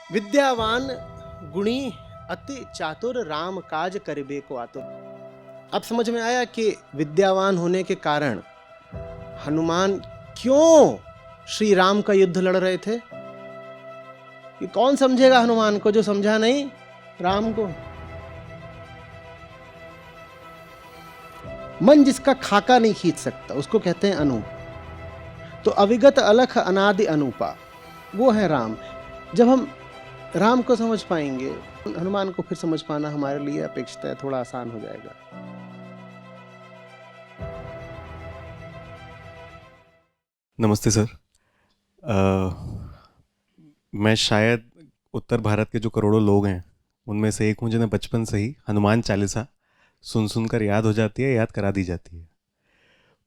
विद्यावान गुणी अति चातुर राम काज करिबे को आतुर। अब समझ में आया कि विद्यावान होने के कारण हनुमान क्यों श्री राम का युद्ध लड़ रहे थे। कि कौन समझेगा हनुमान को, जो समझा नहीं राम को। मन जिसका खाका नहीं खींच सकता उसको कहते हैं अनूप। तो अविगत अलख अनादि अनूपा वो है राम। जब हम राम को समझ पाएंगे, हनुमान को फिर समझ पाना हमारे लिए अपेक्षित है, थोड़ा आसान हो जाएगा। नमस्ते सर। मैं शायद उत्तर भारत के जो करोड़ों लोग हैं उनमें से एक हूँ जिन्हें बचपन से ही हनुमान चालीसा सुन सुनकर याद हो जाती है, याद करा दी जाती है।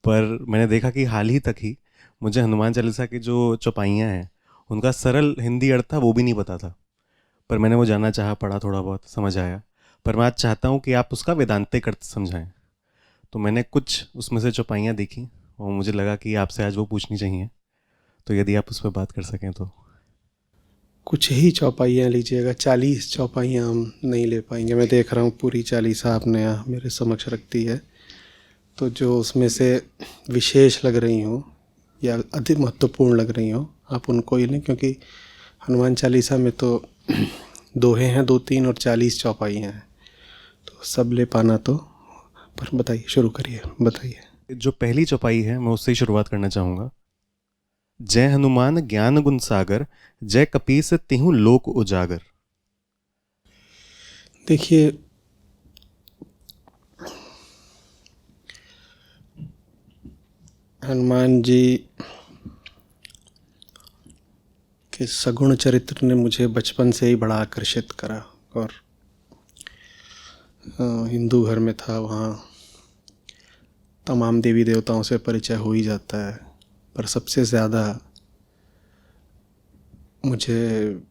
पर मैंने देखा कि हाल ही तक ही मुझे हनुमान चालीसा की जो चौपाइयाँ हैं उनका सरल हिंदी अर्थ था वो भी नहीं पता था। पर मैंने वो जानना चाहा, पढ़ा, थोड़ा बहुत समझ आया। पर मैं आज चाहता हूँ कि आप उसका वेदांतिक अर्थ समझाएं। तो मैंने कुछ उसमें से चौपाइयाँ देखी और मुझे लगा कि आपसे आज वो पूछनी चाहिए। तो यदि आप उस पर बात कर सकें तो। कुछ ही चौपाइयाँ लीजिएगा, 40 चौपाइयाँ हम नहीं ले पाएंगे। मैं देख रहा हूँ पूरी 40 आपने यहाँ मेरे समक्ष रख दी है। तो जो उसमें से विशेष लग रही हो या अति महत्वपूर्ण लग रही हो आप उनको ही लें, क्योंकि हनुमान चालीसा में तो दोहे हैं 2-3 और 40 चौपाइयाँ हैं, तो सब ले पाना तो। पर बताइए, शुरू करिए, बताइए। जो पहली चौपाई है मैं उससे ही शुरुआत करना चाहूँगा। जय हनुमान ज्ञान गुण सागर, जय कपीस तिहु लोक उजागर। देखिए, हनुमान जी के सगुण चरित्र ने मुझे बचपन से ही बड़ा आकर्षित करा। और हिंदू घर में था, वहाँ तमाम देवी देवताओं से परिचय हो ही जाता है, पर सबसे ज़्यादा मुझे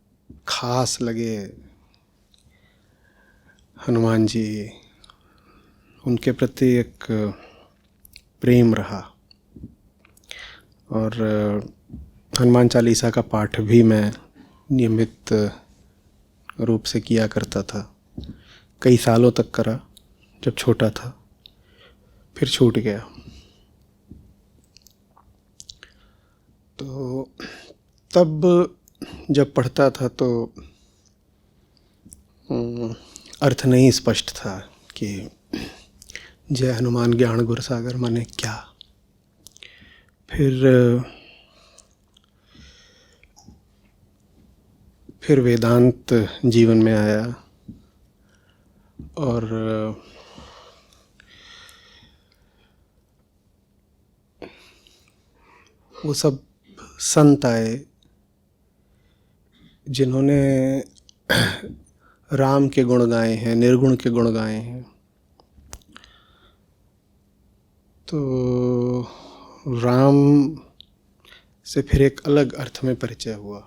खास लगे हनुमान जी। उनके प्रति एक प्रेम रहा और हनुमान चालीसा का पाठ भी मैं नियमित रूप से किया करता था। कई सालों तक करा जब छोटा था, फिर छूट गया। तो तब जब पढ़ता था तो अर्थ नहीं स्पष्ट था कि जय हनुमान ज्ञान गुण सागर माने क्या। फिर वेदांत जीवन में आया और वो सब संत आए जिन्होंने राम के गुण गाए हैं, निर्गुण के गुण गाए हैं। तो राम से फिर एक अलग अर्थ में परिचय हुआ।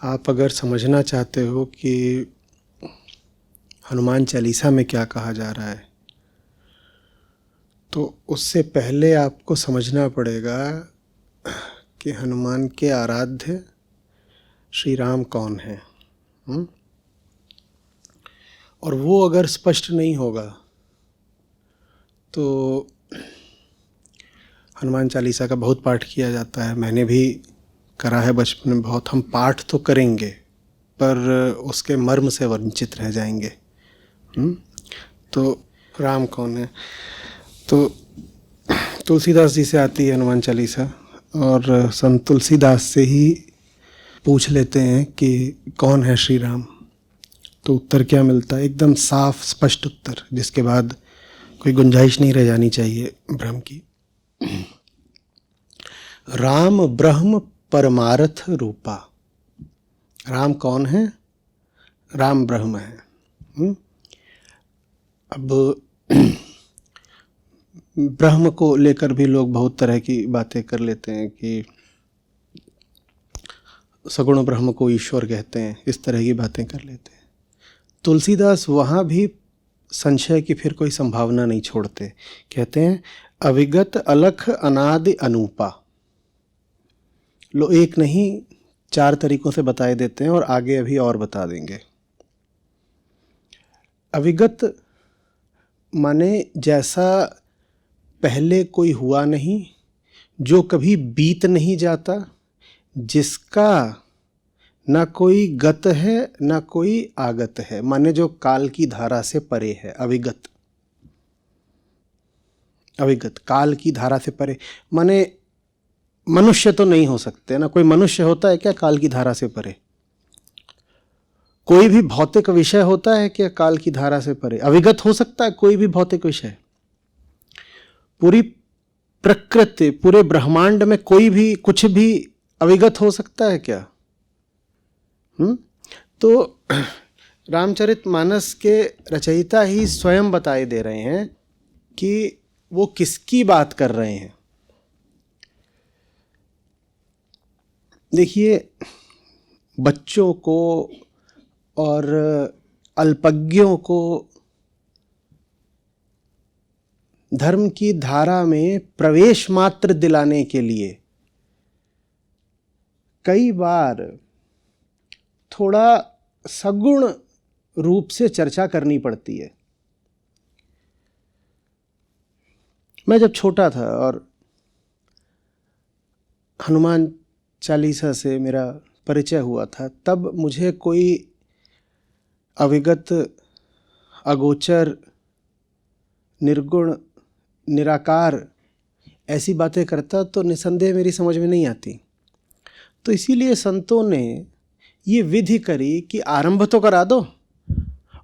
आप अगर समझना चाहते हो कि हनुमान चालीसा में क्या कहा जा रहा है, तो उससे पहले आपको समझना पड़ेगा कि हनुमान के आराध्य श्री राम कौन है। और वो अगर स्पष्ट नहीं होगा तो हनुमान चालीसा का बहुत पाठ किया जाता है, मैंने भी करा है बचपन में बहुत। हम पाठ तो करेंगे पर उसके मर्म से वंचित रह जाएंगे। तो राम कौन है? तो तुलसीदास जी से आती है हनुमान चालीसा, और संत तुलसीदास से ही पूछ लेते हैं कि कौन है श्री राम। तो उत्तर क्या मिलता है? एकदम साफ स्पष्ट उत्तर, जिसके बाद कोई गुंजाइश नहीं रह जानी चाहिए भ्रम की। राम ब्रह्म परमार्थ रूपा। राम कौन है? राम ब्रह्म है। अब ब्रह्म को लेकर भी लोग बहुत तरह की बातें कर लेते हैं कि सगुण ब्रह्म को ईश्वर कहते हैं, इस तरह की बातें कर लेते हैं। तुलसीदास वहाँ भी संशय की फिर कोई संभावना नहीं छोड़ते। कहते हैं अविगत अलख अनादि अनूपा। लो, एक नहीं 4 तरीकों से बताए देते हैं और आगे अभी और बता देंगे। अविगत माने जैसा पहले कोई हुआ नहीं, जो कभी बीत नहीं जाता, जिसका ना कोई गत है ना कोई आगत है, माने जो काल की धारा से परे है। अविगत, अविगत काल की धारा से परे माने मनुष्य तो नहीं हो सकते ना, कोई मनुष्य होता है क्या काल की धारा से परे? कोई भी भौतिक विषय होता है क्या काल की धारा से परे? अविगत हो सकता है कोई भी भौतिक विषय? पूरी प्रकृति, पूरे ब्रह्मांड में कोई भी कुछ भी अविगत हो सकता है क्या? तो रामचरितमानस के रचयिता ही स्वयं बताए दे रहे हैं कि वो किसकी बात कर रहे हैं। देखिए, बच्चों को और अल्पज्ञों को धर्म की धारा में प्रवेश मात्र दिलाने के लिए कई बार थोड़ा सगुण रूप से चर्चा करनी पड़ती है। मैं जब छोटा था और हनुमान चालीसा से मेरा परिचय हुआ था, तब मुझे कोई अविगत, अगोचर, निर्गुण, निराकार ऐसी बातें करता तो निसंदेह मेरी समझ में नहीं आती। तो इसीलिए संतों ने ये विधि करी कि आरंभ तो करा दो,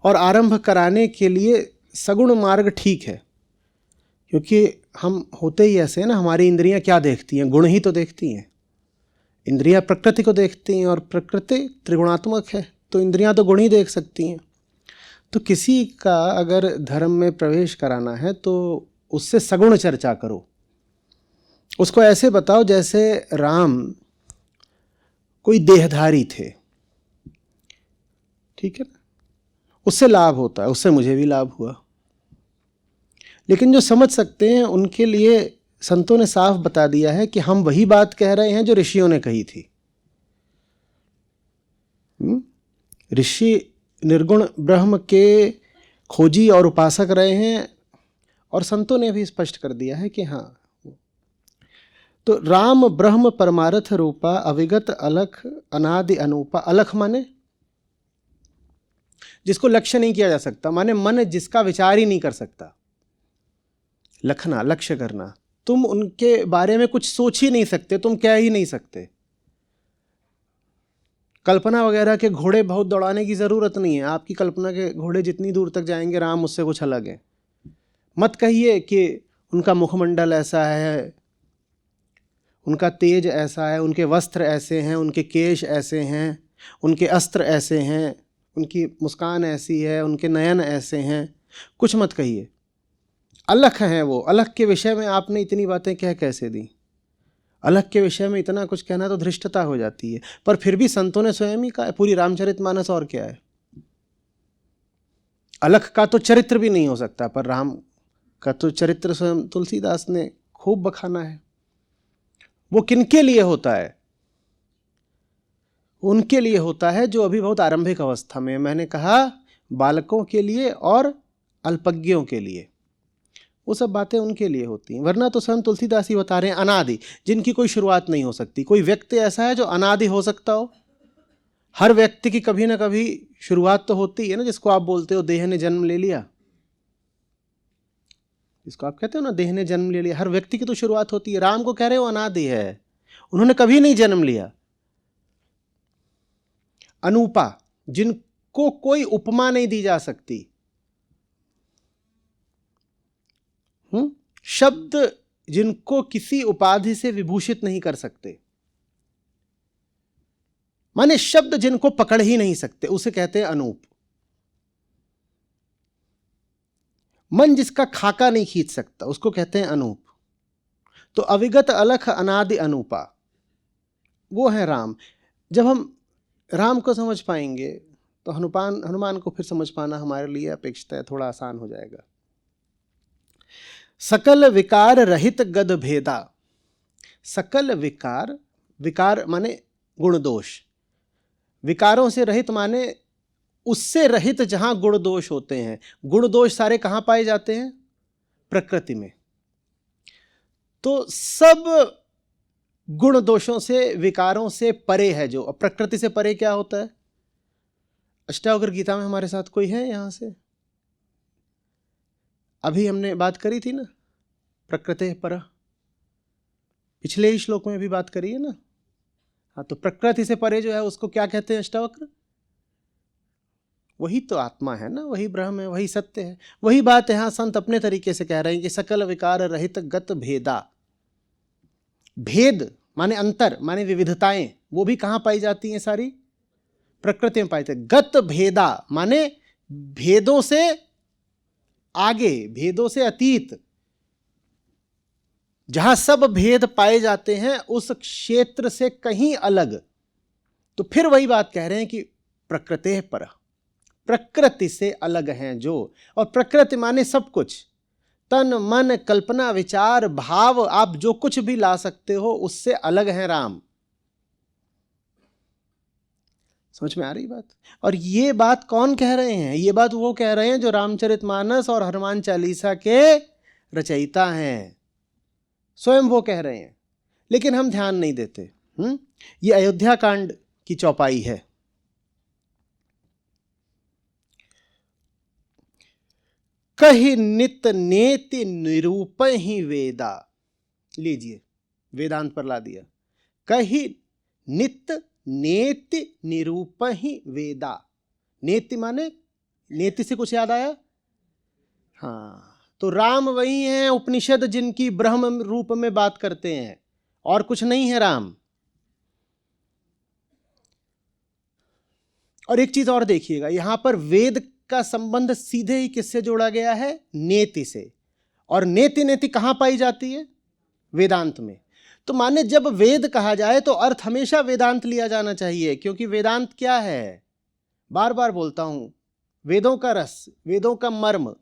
और आरंभ कराने के लिए सगुण मार्ग ठीक है, क्योंकि हम होते ही ऐसे हैं ना, हमारी इंद्रियां क्या देखती हैं? गुण ही तो देखती हैं। इंद्रियां प्रकृति को देखती हैं और प्रकृति त्रिगुणात्मक है, तो इंद्रियां तो गुण ही देख सकती हैं। तो किसी का अगर धर्म में प्रवेश कराना है तो उससे सगुण चर्चा करो। उसको ऐसे बताओ जैसे राम कोई देहधारी थे, ठीक है ना, उससे लाभ होता है। उससे मुझे भी लाभ हुआ। लेकिन जो समझ सकते हैं उनके लिए संतों ने साफ बता दिया है कि हम वही बात कह रहे हैं जो ऋषियों ने कही थी। ऋषि निर्गुण ब्रह्म के खोजी और उपासक रहे हैं, और संतों ने भी स्पष्ट कर दिया है कि हाँ। तो राम ब्रह्म परमार्थ रूपा अविगत अलख अनादि अनूपा। अलख माने जिसको लक्ष्य नहीं किया जा सकता, माने मन जिसका विचार ही नहीं कर सकता। लखना, लक्ष्य करना। तुम उनके बारे में कुछ सोच ही नहीं सकते, तुम कह ही नहीं सकते। कल्पना वगैरह के घोड़े बहुत दौड़ाने की जरूरत नहीं है। आपकी कल्पना के घोड़े जितनी दूर तक जाएंगे, राम उससे कुछ अलग है। मत कहिए कि उनका मुखमंडल ऐसा है, उनका तेज ऐसा है, उनके वस्त्र ऐसे हैं, उनके केश ऐसे हैं, उनके अस्त्र ऐसे हैं, उनकी मुस्कान ऐसी है, उनके नयन ऐसे हैं। कुछ मत कहिए, अलख हैं वो। अलख के विषय में आपने इतनी बातें कह कैसे दी? अलख के विषय में इतना कुछ कहना तो धृष्टता हो जाती है। पर फिर भी संतों ने स्वयं ही कहा, पूरी रामचरितमानस और क्या है। अलख का तो चरित्र भी नहीं हो सकता, पर राम का तो चरित्र स्वयं तुलसीदास ने खूब बखाना है। वो किनके लिए होता है? उनके लिए होता है जो अभी बहुत आरंभिक अवस्था में। मैंने कहा बालकों के लिए और अल्पज्ञों के लिए, वो सब बातें उनके लिए होती हैं। वरना तो स्वयं तुलसीदास ही बता रहे हैं अनादि, जिनकी कोई शुरुआत नहीं हो सकती। कोई व्यक्ति ऐसा है जो अनादि हो सकता हो? हर व्यक्ति की कभी ना कभी शुरुआत तो होती है ना, जिसको आप बोलते हो देह ने जन्म ले लिया, जिसको आप कहते हो ना देह ने जन्म ले लिया। हर व्यक्ति की तो शुरुआत होती है। राम को कह रहे हो अनादि है, उन्होंने कभी नहीं जन्म लिया। अनूपा, जिनको कोई उपमा नहीं दी जा सकती। शब्द जिनको किसी उपाधि से विभूषित नहीं कर सकते, माने शब्द जिनको पकड़ ही नहीं सकते, उसे कहते हैं अनूप। मन जिसका खाका नहीं खींच सकता, उसको कहते हैं अनूप। तो अविगत अलख अनादि अनूपा वो है राम। जब हम राम को समझ पाएंगे तो हनुमान को फिर समझ पाना हमारे लिए अपेक्षित है, थोड़ा आसान हो जाएगा। सकल विकार रहित गद भेदा। सकल विकार, विकार माने गुण दोष। विकारों से रहित माने उससे रहित जहां गुण दोष होते हैं। गुण दोष सारे कहां पाए जाते हैं? प्रकृति में। तो सब गुण दोषों से, विकारों से परे है जो। अब प्रकृति से परे क्या होता है? अष्टावक्र गीता में हमारे साथ कोई है यहां से? अभी हमने बात करी थी ना, प्रकृति पर, पिछले ही श्लोक में भी बात करी है ना। हाँ, तो प्रकृति से परे जो है उसको क्या कहते हैं अष्टावक्र? वही तो आत्मा है ना, वही ब्रह्म है, वही सत्य है। वही बात यहाँ संत अपने तरीके से कह रहे हैं कि सकल विकार रहित गत भेदा। भेद माने अंतर, माने विविधताएं, वो भी कहाँ पाई जाती हैं? सारी प्रकृति में पाई जाती है। गत भेदा माने भेदों से आगे, भेदों से अतीत, जहां सब भेद पाए जाते हैं उस क्षेत्र से कहीं अलग। तो फिर वही बात कह रहे हैं कि प्रकृति पर, प्रकृति से अलग हैं जो। और प्रकृति माने सब कुछ, तन मन कल्पना विचार भाव, आप जो कुछ भी ला सकते हो उससे अलग हैं राम। समझ में आ रही बात? और ये बात कौन कह रहे हैं? ये बात वो कह रहे हैं जो रामचरितमानस और हनुमान चालीसा के रचयिता हैं, स्वयं वो कह रहे हैं। लेकिन हम ध्यान नहीं देते। ये अयोध्या कांड की चौपाई है। कहि नित नेति निरूप ही वेदा। लीजिए, वेदांत पर ला दिया। कहि नित नेति निरूप ही वेदा। नेति माने, नेति से कुछ याद आया? हाँ, तो राम वही हैं उपनिषद जिनकी ब्रह्म रूप में बात करते हैं, और कुछ नहीं है राम। और एक चीज और देखिएगा, यहां पर वेद का संबंध सीधे ही किससे जोड़ा गया है? नेति से। और नेति नेति कहां पाई जाती है? वेदांत में। तो माने जब वेद कहा जाए तो अर्थ हमेशा वेदांत लिया जाना चाहिए, क्योंकि वेदांत क्या है? बार बार बोलता हूं, वेदों का रस, वेदों का मर्म,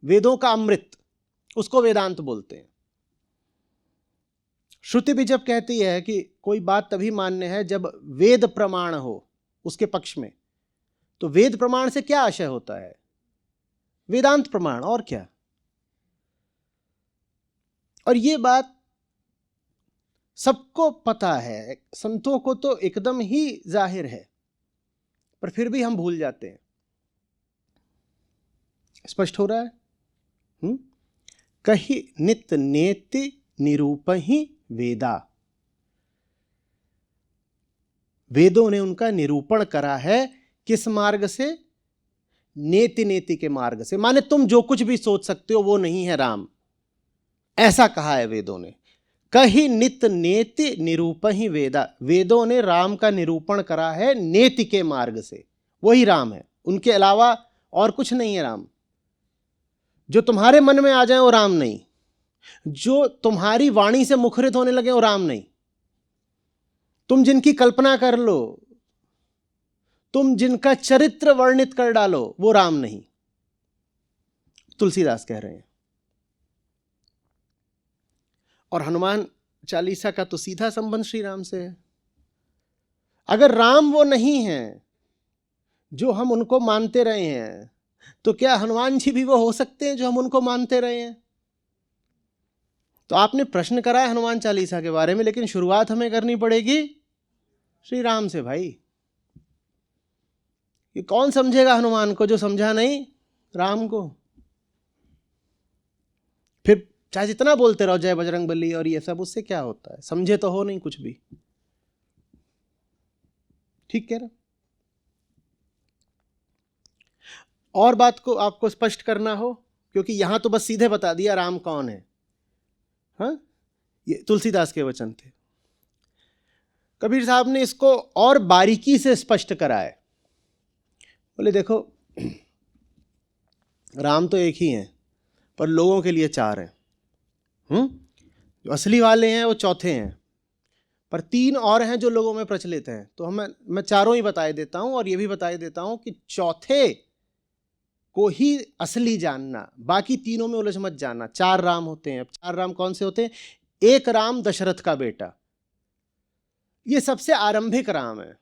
वेदों का अमृत, उसको वेदांत बोलते हैं। श्रुति भी जब कहती है कि कोई बात तभी मान्य है जब वेद प्रमाण हो उसके पक्ष में, तो वेद प्रमाण से क्या आशय होता है? वेदांत प्रमाण, और क्या। और ये बात सबको पता है, संतों को तो एकदम ही जाहिर है, पर फिर भी हम भूल जाते हैं। स्पष्ट हो रहा है? कहि नित नेति निरूप ही वेदा। वेदों ने उनका निरूपण करा है। किस मार्ग से? नेति नेति के मार्ग से। माने तुम जो कुछ भी सोच सकते हो वो नहीं है राम, ऐसा कहा है वेदों ने। कहि नित नेति निरूप ही वेदा। वेदों ने राम का निरूपण करा है नेति के मार्ग से, वही राम है, उनके अलावा और कुछ नहीं है राम। जो तुम्हारे मन में आ जाए वो राम नहीं, जो तुम्हारी वाणी से मुखरित होने लगे वो राम नहीं, तुम जिनकी कल्पना कर लो, तुम जिनका चरित्र वर्णित कर डालो, वो राम नहीं। तुलसीदास कह रहे हैं। और हनुमान चालीसा का तो सीधा संबंध श्री राम से है। अगर राम वो नहीं है जो हम उनको मानते रहे हैं, तो क्या हनुमान जी भी वो हो सकते हैं जो हम उनको मानते रहे हैं? तो आपने प्रश्न करा है हनुमान चालीसा के बारे में, लेकिन शुरुआत हमें करनी पड़ेगी श्री राम से। भाई, ये कौन समझेगा हनुमान को जो समझा नहीं राम को? फिर चाहे जितना बोलते रहो जय बजरंगबली और ये सब, उससे क्या होता है? समझे तो हो नहीं कुछ भी। ठीक कह रहा। और बात को आपको स्पष्ट करना हो, क्योंकि यहां तो बस सीधे बता दिया राम कौन है। हाँ, ये तुलसीदास के वचन थे। कबीर साहब ने इसको और बारीकी से स्पष्ट करा है। बोले देखो, राम तो एक ही हैं, पर लोगों के लिए चार हैं। जो असली वाले हैं वो चौथे हैं, पर तीन और हैं जो लोगों में प्रचलित हैं। तो मैं चारों ही बताए देता हूं, और ये भी बताए देता हूं कि चौथे को ही असली जानना, बाकी तीनों में उलझ मत जाना। चार राम होते हैं। अब चार राम कौन से होते हैं? एक राम दशरथ का बेटा, ये सबसे आरंभिक राम है।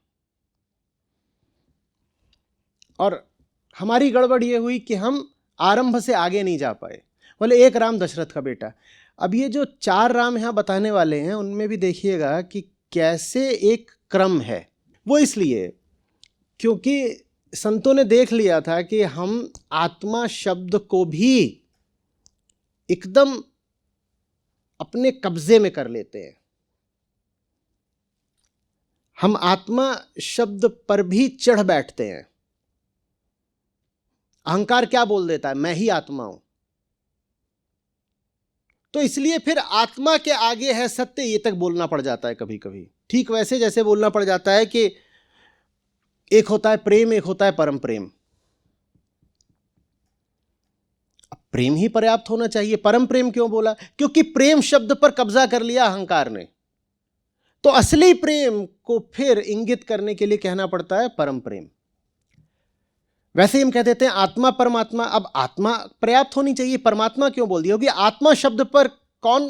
और हमारी गड़बड़ ये हुई कि हम आरंभ से आगे नहीं जा पाए। बोले एक राम दशरथ का बेटा। अब ये जो 4 राम यहाँ बताने वाले हैं उनमें भी देखिएगा कि कैसे एक क्रम है। वो इसलिए क्योंकि संतों ने देख लिया था कि हम आत्मा शब्द को भी एकदम अपने कब्जे में कर लेते हैं। हम आत्मा शब्द पर भी चढ़ बैठते हैं। अहंकार क्या बोल देता है? मैं ही आत्मा हूं। तो इसलिए फिर आत्मा के आगे है सत्य, ये तक बोलना पड़ जाता है कभी कभी। ठीक वैसे जैसे बोलना पड़ जाता है कि एक होता है प्रेम, एक होता है परम प्रेम। अब प्रेम ही पर्याप्त होना चाहिए, परम प्रेम क्यों बोला? क्योंकि प्रेम शब्द पर कब्जा कर लिया अहंकार ने। तो असली प्रेम को फिर इंगित करने के लिए कहना पड़ता है परम प्रेम। वैसे हम कह देते हैं आत्मा परमात्मा। अब आत्मा पर्याप्त होनी चाहिए, परमात्मा क्यों बोल दिया? क्योंकि आत्मा शब्द पर कौन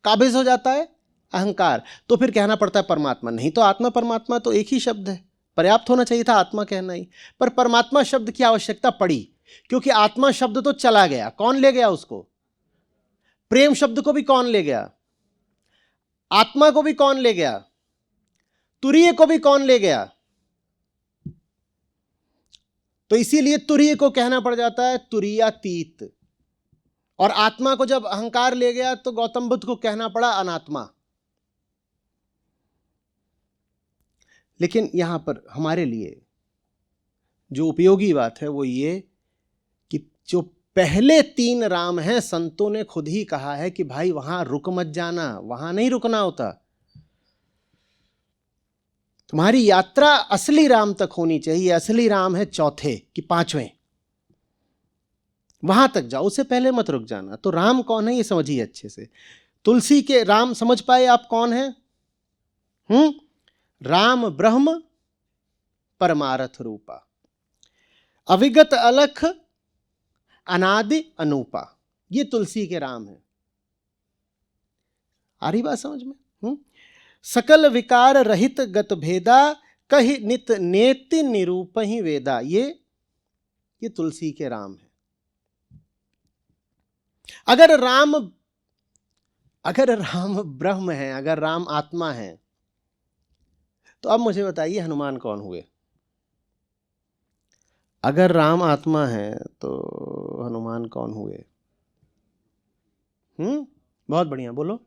काबिज हो जाता है? अहंकार। तो फिर कहना पड़ता है परमात्मा। नहीं तो आत्मा परमात्मा तो एक ही शब्द है, पर्याप्त होना चाहिए था आत्मा कहना ही। पर परमात्मा शब्द की आवश्यकता पड़ी क्योंकि आत्मा शब्द तो चला गया। कौन ले गया उसको? प्रेम शब्द को भी कौन ले गया? आत्मा को भी कौन ले गया? तुरीय को भी कौन ले गया? तो इसीलिए तुरीय को कहना पड़ जाता है तुरीयातीत। और आत्मा को जब अहंकार ले गया तो गौतम बुद्ध को कहना पड़ा अनात्मा। लेकिन यहां पर हमारे लिए जो उपयोगी बात है वो ये कि जो पहले 3 राम हैं, संतों ने खुद ही कहा है कि भाई वहां रुक मत जाना, वहां नहीं रुकना होता। तुम्हारी यात्रा असली राम तक होनी चाहिए। असली राम है चौथे कि 5वें, वहां तक जाओ, उससे पहले मत रुक जाना। तो राम कौन है ये समझिए अच्छे से। तुलसी के राम समझ पाए आप कौन है? राम ब्रह्म परमारथ रूपा, अविगत अलख अनादि अनूपा। ये तुलसी के राम है। आ रही बात समझ में? सकल विकार रहित गत भेदा, कहि नित नेति निरूप ही वेदा। ये तुलसी के राम है। अगर राम ब्रह्म है, अगर राम आत्मा है, तो अब मुझे बताइए हनुमान कौन हुए? अगर राम आत्मा है तो हनुमान कौन हुए? बहुत बढ़िया, बोलो।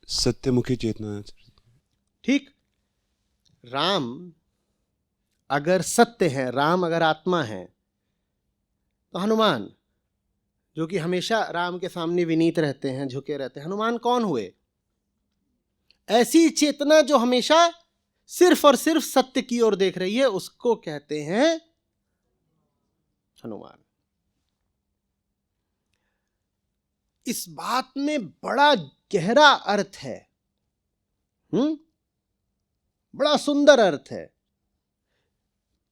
सत्यमुखी चेतना। ठीक। राम अगर सत्य है, राम अगर आत्मा है, तो हनुमान जो कि हमेशा राम के सामने विनीत रहते हैं, झुके रहते हैं, हनुमान कौन हुए? ऐसी चेतना जो हमेशा सिर्फ और सिर्फ सत्य की ओर देख रही है, उसको कहते हैं हनुमान। इस बात में बड़ा गहरा अर्थ है, बड़ा सुंदर अर्थ है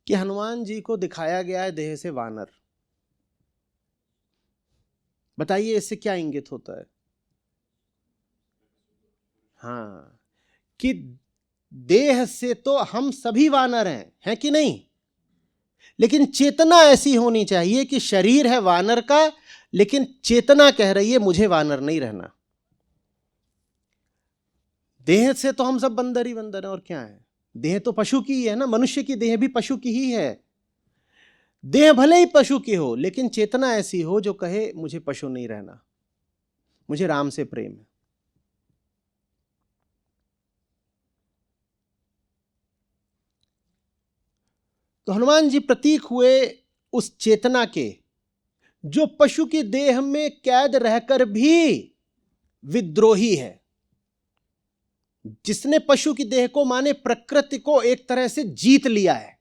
कि हनुमान जी को दिखाया गया है देह से वानर। बताइए इससे क्या इंगित होता है? हाँ, कि देह से तो हम सभी वानर हैं कि नहीं? लेकिन चेतना ऐसी होनी चाहिए कि शरीर है वानर का, लेकिन चेतना कह रही है मुझे वानर नहीं रहना। देह से तो हम सब बंदर ही बंदर हैं, और क्या है? देह तो पशु की ही है ना, मनुष्य की देह भी पशु की ही है। देह भले ही पशु की हो, लेकिन चेतना ऐसी हो जो कहे मुझे पशु नहीं रहना, मुझे राम से प्रेम है। तो हनुमान जी प्रतीक हुए उस चेतना के जो पशु की देह में कैद रहकर भी विद्रोही है, जिसने पशु की देह को माने प्रकृति को एक तरह से जीत लिया है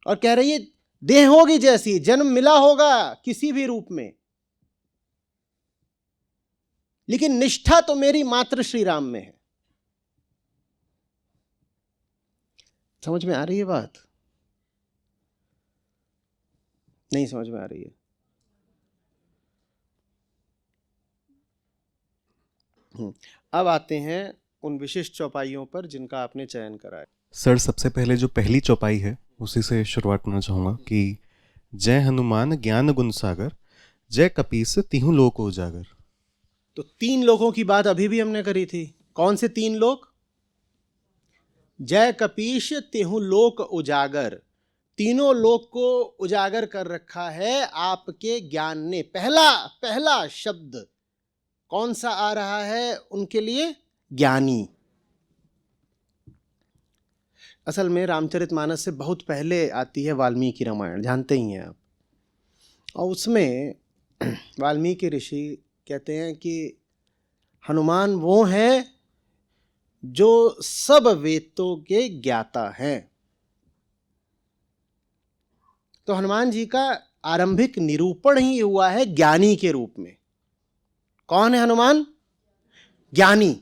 और कह रही है देह होगी जैसी, जन्म मिला होगा किसी भी रूप में, लेकिन निष्ठा तो मेरी मात्र श्री राम में है। समझ में आ रही है बात? नहीं समझ में आ रही है? अब आते हैं उन विशिष्ट चौपाइयों पर जिनका आपने चयन करा है। सर, सबसे पहले जो पहली चौपाई है उसी से शुरुआत करना चाहूँगा कि जय हनुमान ज्ञान गुण सागर, जय कपीस तिहुँ लोक उजागर। तो 3 लोगों की बात अभी भी हमने करी थी। कौन से 3 लोग? जय कपीश तिहुँ लोक उजागर, तीनों लोक को उजागर कर रखा है आपके ज्ञान ने। पहला शब्द कौन सा आ रहा है उनके लिए? ज्ञानी। असल में रामचरितमानस से बहुत पहले आती है वाल्मीकि रामायण, जानते ही हैं आप। और उसमें वाल्मीकि ऋषि कहते हैं कि हनुमान वो हैं जो सब वेदों के ज्ञाता हैं। तो हनुमान जी का आरंभिक निरूपण ही हुआ है ज्ञानी के रूप में। कौन है हनुमान? ज्ञानी।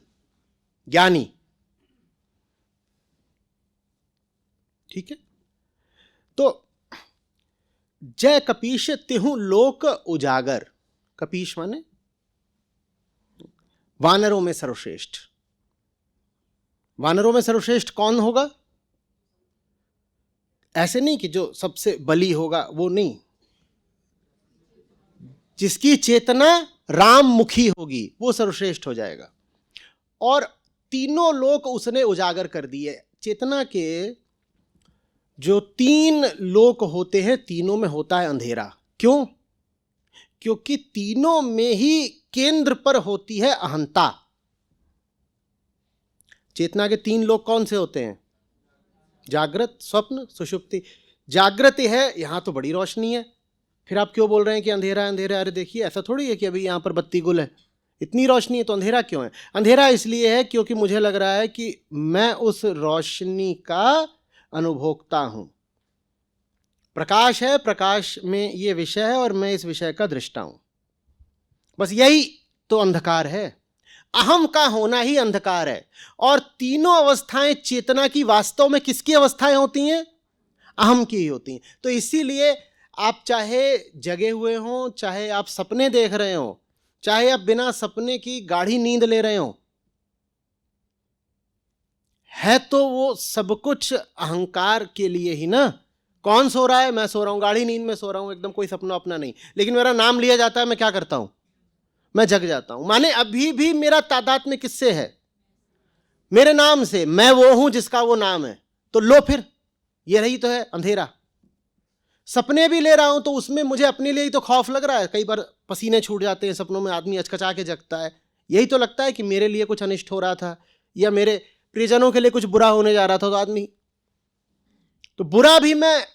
ठीक है। तो जय कपीश तिहुँ लोक उजागर, कपीश माने वानरों में सर्वश्रेष्ठ। वानरों में सर्वश्रेष्ठ कौन होगा? ऐसे नहीं कि जो सबसे बली होगा, वो नहीं। जिसकी चेतना राम मुखी होगी वो सर्वश्रेष्ठ हो जाएगा। और तीनों लोक उसने उजागर कर दिए। चेतना के जो 3 लोक होते हैं, तीनों में होता है अंधेरा। क्यों? क्योंकि तीनों में ही केंद्र पर होती है अहंता। चेतना के 3 लोक कौन से होते हैं? जागृत, स्वप्न, सुषुप्ति। जागृत है, यहां तो बड़ी रोशनी है, फिर आप क्यों बोल रहे हैं कि अंधेरा अंधेरा? अरे देखिए, ऐसा थोड़ी है कि अभी यहां पर बत्ती गुल है, इतनी रोशनी है तो अंधेरा क्यों है? अंधेरा इसलिए है क्योंकि मुझे लग रहा है कि मैं उस रोशनी का अनुभोक्ता हूं। प्रकाश है, प्रकाश में ये विषय है और मैं इस विषय का दृष्टा हूं। बस यही तो अंधकार है। अहम का होना ही अंधकार है। और तीनों अवस्थाएं चेतना की वास्तव में किसकी अवस्थाएं होती हैं? अहम की ही होती हैं। तो इसीलिए आप चाहे जगे हुए हों, चाहे आप सपने देख रहे हो, चाहे आप बिना सपने की गाढ़ी नींद ले रहे हो, है तो वो सब कुछ अहंकार के लिए ही ना। कौन सो रहा है? मैं सो रहा हूं, गाढ़ी नींद में सो रहा हूं, एकदम कोई सपना अपना नहीं। लेकिन मेरा नाम लिया जाता है, मैं क्या करता हूं? मैं जग जाता हूं। माने अभी भी मेरा तादात्म्य किससे है? मेरे नाम से। मैं वो हूं जिसका वो नाम है। तो लो फिर, ये रही तो है अंधेरा। सपने भी ले रहा हूं तो उसमें मुझे अपने लिए ही तो खौफ लग रहा है। कई बार पसीने छूट जाते हैं सपनों में, आदमी अचकचा के जगता है। यही तो लगता है कि मेरे लिए कुछ अनिष्ट हो रहा था या मेरे प्रियजनों के लिए कुछ बुरा होने जा रहा था। तो आदमी तो बुरा भी मैं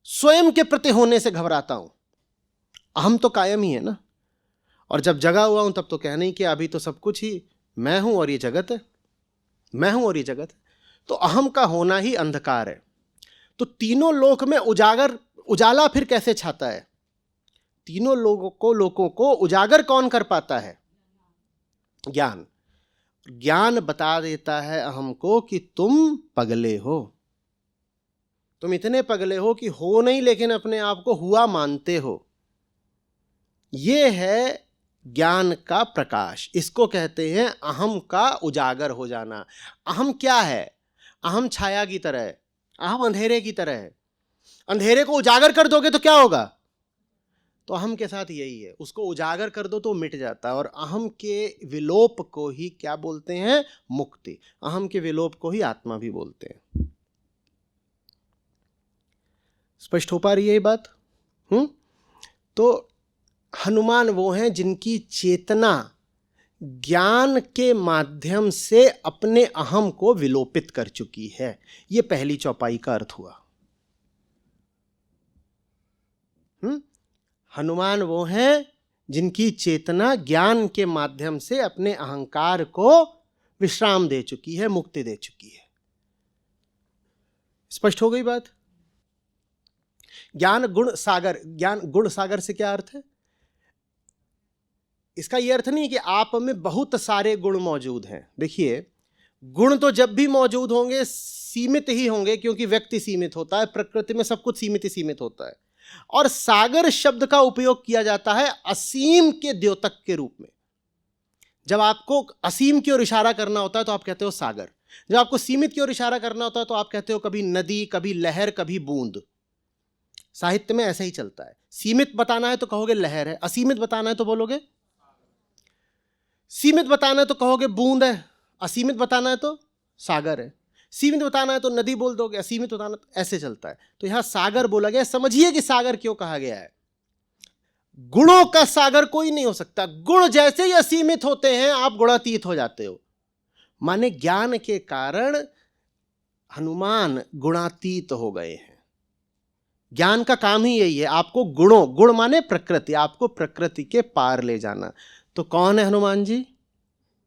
स्वयं के प्रति होने से घबराता हूं। अहम तो कायम ही है ना। और जब जगा हुआ हूं तब तो कहना ही कि अभी तो सब कुछ ही मैं हूं और ये जगत है, मैं हूं और ये जगत है। तो अहम का होना ही अंधकार है। तो तीनों लोक में उजाला फिर कैसे छाता है? तीनों लोगों को उजागर कौन कर पाता है? ज्ञान। ज्ञान बता देता है अहम को कि तुम पगले हो। तुम इतने पगले हो कि हो नहीं, लेकिन अपने आप को हुआ मानते हो। यह है ज्ञान का प्रकाश। इसको कहते हैं अहम का उजागर हो जाना। अहम क्या है? अहम छाया की तरह है, अहम अंधेरे की तरह है। अंधेरे को उजागर कर दोगे तो क्या होगा? तो अहम के साथ यही है, उसको उजागर कर दो तो मिट जाता है। और अहम के विलोप को ही क्या बोलते हैं? मुक्ति। अहम के विलोप को ही आत्मा भी बोलते हैं। स्पष्ट हो पा रही है ये बात? तो हनुमान वो हैं जिनकी चेतना ज्ञान के माध्यम से अपने अहम को विलोपित कर चुकी है। यह पहली चौपाई का अर्थ हुआ। हनुमान वो हैं जिनकी चेतना ज्ञान के माध्यम से अपने अहंकार को विश्राम दे चुकी है, मुक्ति दे चुकी है। स्पष्ट हो गई बात? ज्ञान गुण सागर। ज्ञान गुण सागर से क्या अर्थ है? इसका यह अर्थ नहीं कि आप में बहुत सारे गुण मौजूद हैं। देखिए, गुण तो जब भी मौजूद होंगे सीमित ही होंगे, क्योंकि व्यक्ति सीमित होता है, प्रकृति में सब कुछ सीमित ही सीमित होता है। और सागर शब्द का उपयोग किया जाता है असीम के द्योतक के रूप में। जब आपको असीम की ओर इशारा करना होता है तो आप कहते हो सागर, जब आपको सीमित की ओर इशारा करना होता है तो आप कहते हो कभी नदी, कभी लहर, कभी बूंद। साहित्य में ऐसे ही चलता है। सीमित बताना है तो कहोगे लहर है, असीमित बताना है तो बोलोगे, सीमित बताना है तो कहोगे बूंद है, असीमित बताना है तो सागर है, सीमित बताना है तो नदी बोल दोगे, असीमित बताना तो ऐसे चलता है। तो यहां सागर बोला गया। समझिए कि सागर क्यों कहा गया है। गुणों का सागर कोई नहीं हो सकता। गुण जैसे ही असीमित होते हैं आप गुणातीत हो जाते हो। माने ज्ञान के कारण हनुमान गुणातीत हो गए हैं। ज्ञान का काम ही यही है, आपको गुणों, गुण माने प्रकृति, आपको प्रकृति के पार ले जाना। तो कौन है हनुमान जी?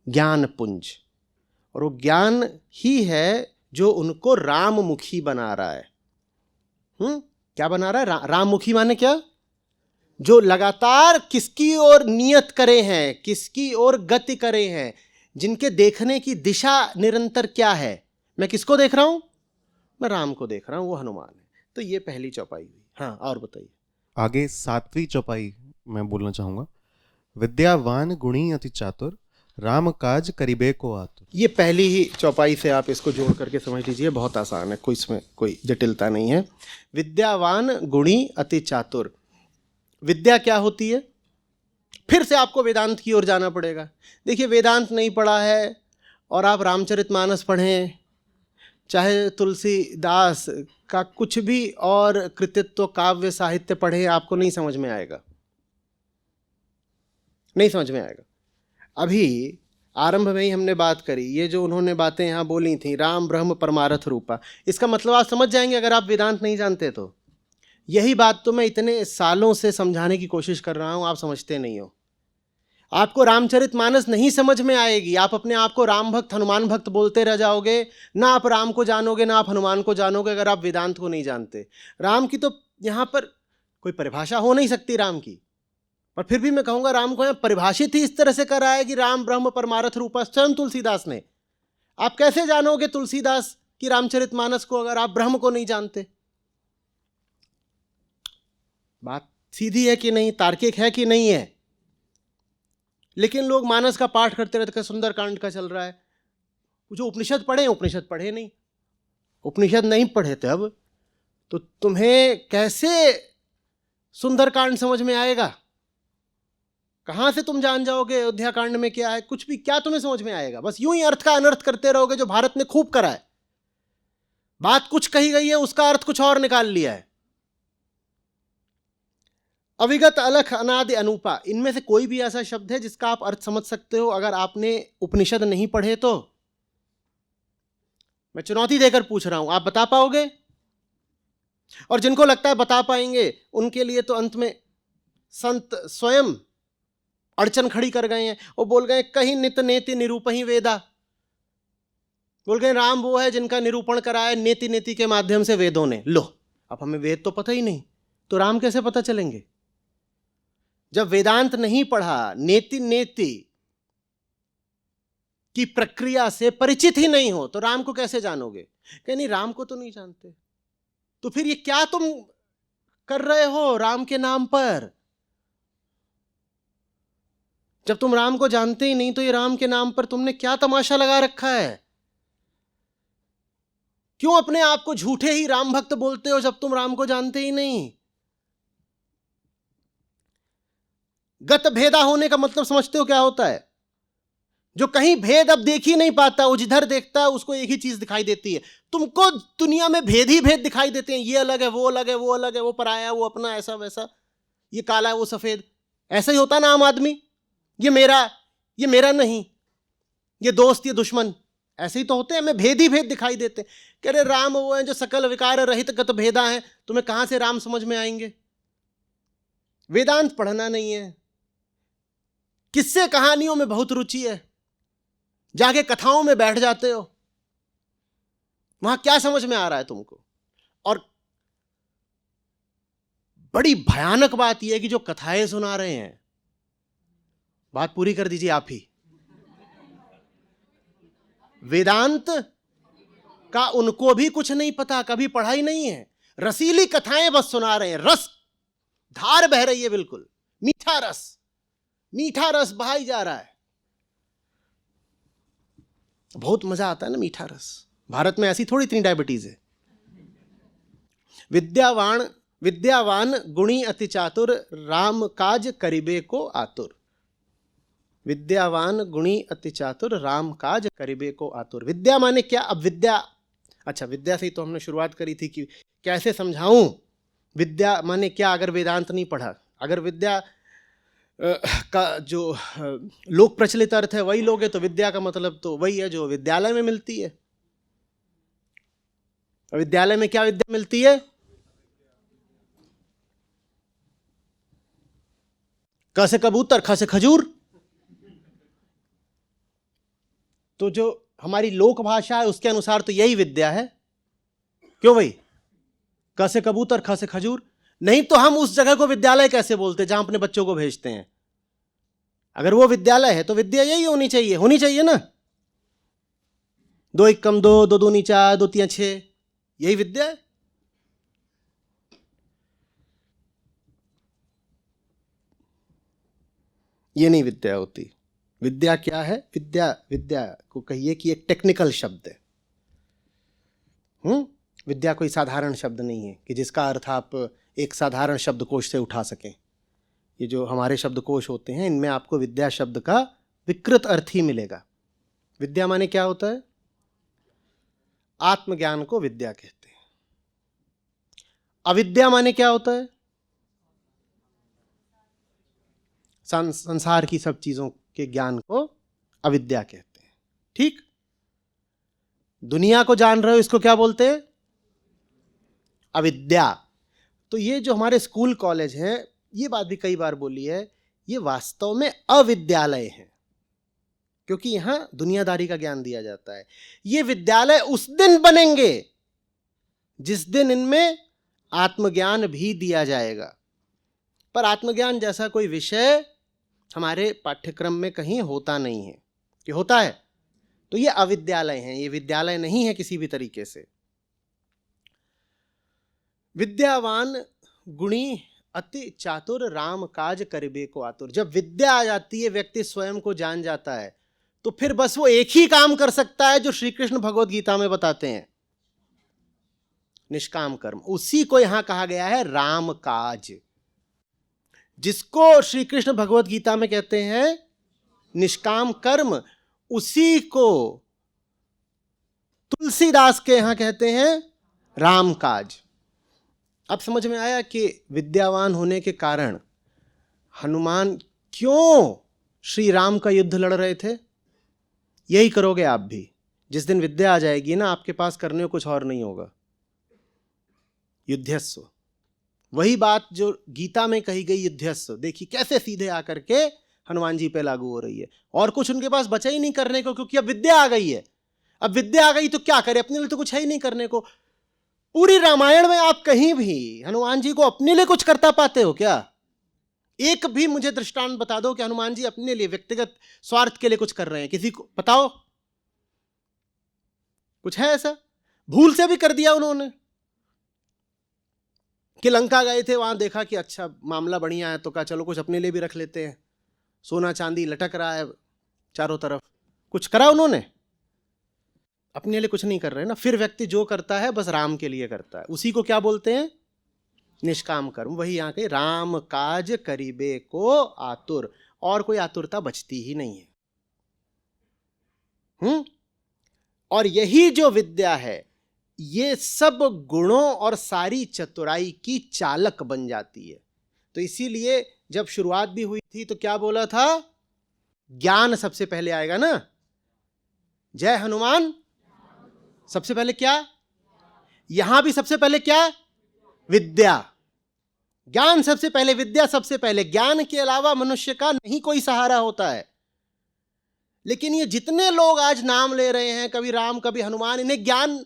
ज्ञान पुंज। और वो ज्ञान ही है जो उनको राममुखी बना रहा है। क्या बना रहा है? राममुखी माने क्या? जो लगातार किसकी ओर नियत करे हैं, किसकी ओर गति करे हैं, जिनके देखने की दिशा निरंतर क्या है? मैं किसको देख रहा हूं? मैं राम को देख रहा हूं, वो हनुमान है। तो ये पहली चौपाई हुई। हाँ, और बताइए आगे 7वीं चौपाई मैं बोलना चाहूंगा। विद्यावान गुणी अति चातुर, राम काज करिबे को आतुर। ये पहली ही चौपाई से आप इसको जोड़ करके समझ लीजिए, बहुत आसान है, कोई इसमें कोई जटिलता नहीं है। विद्यावान गुणी अति चातुर। विद्या क्या होती है? फिर से आपको वेदांत की ओर जाना पड़ेगा। देखिए, वेदांत नहीं पढ़ा है और आप रामचरितमानस पढ़ें, चाहे तुलसीदास का कुछ भी और कृतित्व काव्य साहित्य पढ़ें, आपको नहीं समझ में आएगा, नहीं समझ में आएगा। अभी आरंभ में ही हमने बात करी, ये जो उन्होंने बातें यहाँ बोली थी, राम ब्रह्म परमारथ रूपा, इसका मतलब आप समझ जाएंगे अगर आप वेदांत नहीं जानते तो। यही बात तो मैं इतने सालों से समझाने की कोशिश कर रहा हूँ, आप समझते नहीं हो। आपको रामचरितमानस नहीं समझ में आएगी, आप अपने आप को राम भक्त हनुमान भक्त बोलते रह जाओगे। ना आप राम को जानोगे ना आप हनुमान को जानोगे अगर आप वेदांत को नहीं जानते। राम की तो यहाँ पर कोई परिभाषा हो नहीं सकती राम की, पर फिर भी मैं कहूँगा राम को यहाँ परिभाषित ही इस तरह से करा है कि राम ब्रह्म परमारथ रूपा, स्वयं तुलसीदास ने। आप कैसे जानोगे तुलसीदास की रामचरितमानस को अगर आप ब्रह्म को नहीं जानते? बात सीधी है कि नहीं, तार्किक है कि नहीं है? लेकिन लोग मानस का पाठ करते रहते, सुंदरकांड का चल रहा है। जो उपनिषद पढ़े, उपनिषद पढ़े नहीं, उपनिषद नहीं पढ़े थे अब तो तुम्हें कैसे सुंदरकांड समझ में आएगा? कहां से तुम जान जाओगे अयोध्या कांड में क्या है? कुछ भी, क्या तुम्हें समझ में आएगा? बस यूं ही अर्थ का अनर्थ करते रहोगे, जो भारत ने खूब करा है। बात कुछ कही गई है, उसका अर्थ कुछ और निकाल लिया है। अविगत, अलख, अनादि, अनूपा, इनमें से कोई भी ऐसा शब्द है जिसका आप अर्थ समझ सकते हो अगर आपने उपनिषद नहीं पढ़े तो? मैं चुनौती देकर पूछ रहा हूं, आप बता पाओगे? और जिनको लगता है बता पाएंगे, उनके लिए तो अंत में संत स्वयं अड़चन खड़ी कर गए हैं। वो बोल गए कहीं नित नेति निरूपहि वेदा, बोल गए राम वो है जिनका निरूपण कराया नेति नेति के माध्यम से वेदों ने। लो, अब हमें वेद तो पता ही नहीं, तो राम कैसे पता चलेंगे? जब वेदांत नहीं पढ़ा, नेति नेति की प्रक्रिया से परिचित ही नहीं हो, तो राम को कैसे जानोगे? कहीं नहीं, राम को तो नहीं जानते, तो फिर ये क्या तुम कर रहे हो राम के नाम पर? जब तुम राम को जानते ही नहीं तो ये राम के नाम पर तुमने क्या तमाशा लगा रखा है? क्यों अपने आप को झूठे ही राम भक्त बोलते हो जब तुम राम को जानते ही नहीं? गत भेदा होने का मतलब समझते हो क्या होता है? जो कहीं भेद अब देख ही नहीं पाता, वो जिधर देखता है उसको एक ही चीज दिखाई देती है। तुमको दुनिया में भेद ही भेद दिखाई देते हैं, ये अलग है, वो अलग है, वो अलग है, वो पराया, वो अपना, ऐसा वैसा, ये काला है, वो सफेद। ऐसा ही होता ना आम आदमी, ये मेरा नहीं, ये दोस्त, ये दुश्मन, ऐसे ही तो होते हैं। हमें भेद ही भेद दिखाई देते हैं। कह रहे राम वो हैं जो सकल विकार रहित गत भेदा हैं, तुम्हें कहां से राम समझ में आएंगे? वेदांत पढ़ना नहीं है, किस्से कहानियों में बहुत रुचि है, जाके कथाओं में बैठ जाते हो, वहां क्या समझ में आ रहा है तुमको? और बड़ी भयानक बात यह है कि जो कथाएं सुना रहे हैं, बात पूरी कर दीजिए आप ही, वेदांत का उनको भी कुछ नहीं पता, कभी पढ़ा ही नहीं है, रसीली कथाएं बस सुना रहे हैं। रस धार बह रही है, बिल्कुल मीठा रस बहाई जा रहा है। बहुत मजा आता है ना मीठा रस। भारत में ऐसी थोड़ी इतनी डायबिटीज है। विद्यावान गुणी अति चातुर, राम काज करिबे को आतुर। विद्यावान गुणी अति चातुर, राम काज करिबे को आतुर। विद्या माने क्या? अब विद्या, अच्छा विद्या से ही तो हमने शुरुआत करी थी कि कैसे समझाऊं विद्या माने क्या, अगर वेदांत नहीं पढ़ा। अगर विद्या का जो लोक प्रचलित अर्थ है वही लोगे तो विद्या का मतलब तो वही है जो विद्यालय में मिलती है। विद्यालय में क्या विद्या मिलती है? क से कबूतर, ख से खजूर। तो जो हमारी लोक भाषा है उसके अनुसार तो यही विद्या है। क्यों भाई? क से कबूतर, ख से खजूर। नहीं तो हम उस जगह को विद्यालय कैसे बोलते जहां अपने बच्चों को भेजते हैं? अगर वो विद्यालय है तो विद्या यही होनी चाहिए ना। 2 1 2, 2 2 4, 2 3 6, यही विद्या है। ये नहीं विद्या होती। विद्या क्या है? विद्या को कहिए कि एक टेक्निकल शब्द है। विद्या कोई साधारण शब्द नहीं है कि जिसका अर्थ आप एक साधारण शब्दकोश से उठा सकें। ये जो हमारे शब्दकोश होते हैं इनमें आपको विद्या शब्द का विकृत अर्थ ही मिलेगा। विद्या माने क्या होता है? आत्मज्ञान को विद्या कहते हैं। अविद्या माने क्या होता है? संसार की सब चीजों के ज्ञान को अविद्या कहते हैं। ठीक? दुनिया को जान रहे हो इसको क्या बोलते हैं? अविद्या। तो ये जो हमारे स्कूल कॉलेज हैं, ये बात भी कई बार बोली है, ये वास्तव में अविद्यालय हैं, क्योंकि यहां दुनियादारी का ज्ञान दिया जाता है। ये विद्यालय उस दिन बनेंगे जिस दिन इनमें आत्मज्ञान भी दिया जाएगा। पर आत्मज्ञान जैसा कोई विषय हमारे पाठ्यक्रम में कहीं होता नहीं है। कि होता है? तो ये अविद्यालय हैं, ये विद्यालय नहीं है किसी भी तरीके से। विद्यावान गुणी अति चातुर, राम काज करिबे को आतुर। जब विद्या आ जाती है, व्यक्ति स्वयं को जान जाता है, तो फिर बस वो एक ही काम कर सकता है जो श्री कृष्ण भगवद गीता में बताते हैं, निष्काम कर्म। उसी को यहां कहा गया है राम काज, जिसको श्री कृष्ण भगवद गीता में कहते हैं निष्काम कर्म, उसी को तुलसीदास के यहां कहते हैं राम काज। अब समझ में आया कि विद्यावान होने के कारण हनुमान क्यों श्री राम का युद्ध लड़ रहे थे। यही करोगे आप भी। जिस दिन विद्या आ जाएगी ना, आपके पास करने को कुछ और नहीं होगा। युद्धस्व, वही बात जो गीता में कही गई युद्धस्व, देखिए कैसे सीधे आकर के हनुमान जी पे लागू हो रही है। और कुछ उनके पास बचा ही नहीं करने को, क्योंकि अब विद्या आ गई है। अब विद्या आ गई तो क्या करे, अपने लिए तो कुछ है ही नहीं करने को। पूरी रामायण में आप कहीं भी हनुमान जी को अपने लिए कुछ करता पाते हो क्या? एक भी मुझे दृष्टांत बता दो कि हनुमान जी अपने लिए व्यक्तिगत स्वार्थ के लिए कुछ कर रहे हैं, किसी को बताओ। कुछ है ऐसा? भूल से भी कर दिया उन्होंने कि लंका गए थे, वहां देखा कि अच्छा मामला बढ़िया है, तो कहा चलो कुछ अपने लिए भी रख लेते हैं। सोना चांदी लटक रहा है चारों तरफ, कुछ करा उन्होंने? अपने लिए कुछ नहीं कर रहे ना। फिर व्यक्ति जो करता है बस राम के लिए करता है, उसी को क्या बोलते हैं? निष्काम कर्म। वही यहाँ के राम काज करिबे को आतुर, और कोई आतुरता बचती ही नहीं है। और यही जो विद्या है, ये सब गुणों और सारी चतुराई की चालक बन जाती है। तो इसीलिए जब शुरुआत भी हुई थी तो क्या बोला था? ज्ञान सबसे पहले आएगा ना। जय हनुमान। सबसे पहले क्या? यहां भी सबसे पहले क्या? विद्या। ज्ञान सबसे पहले, विद्या सबसे पहले। ज्ञान के अलावा मनुष्य का नहीं कोई सहारा होता है। लेकिन ये जितने लोग आज नाम ले रहे हैं, कभी राम कभी हनुमान, इन्हें ज्ञान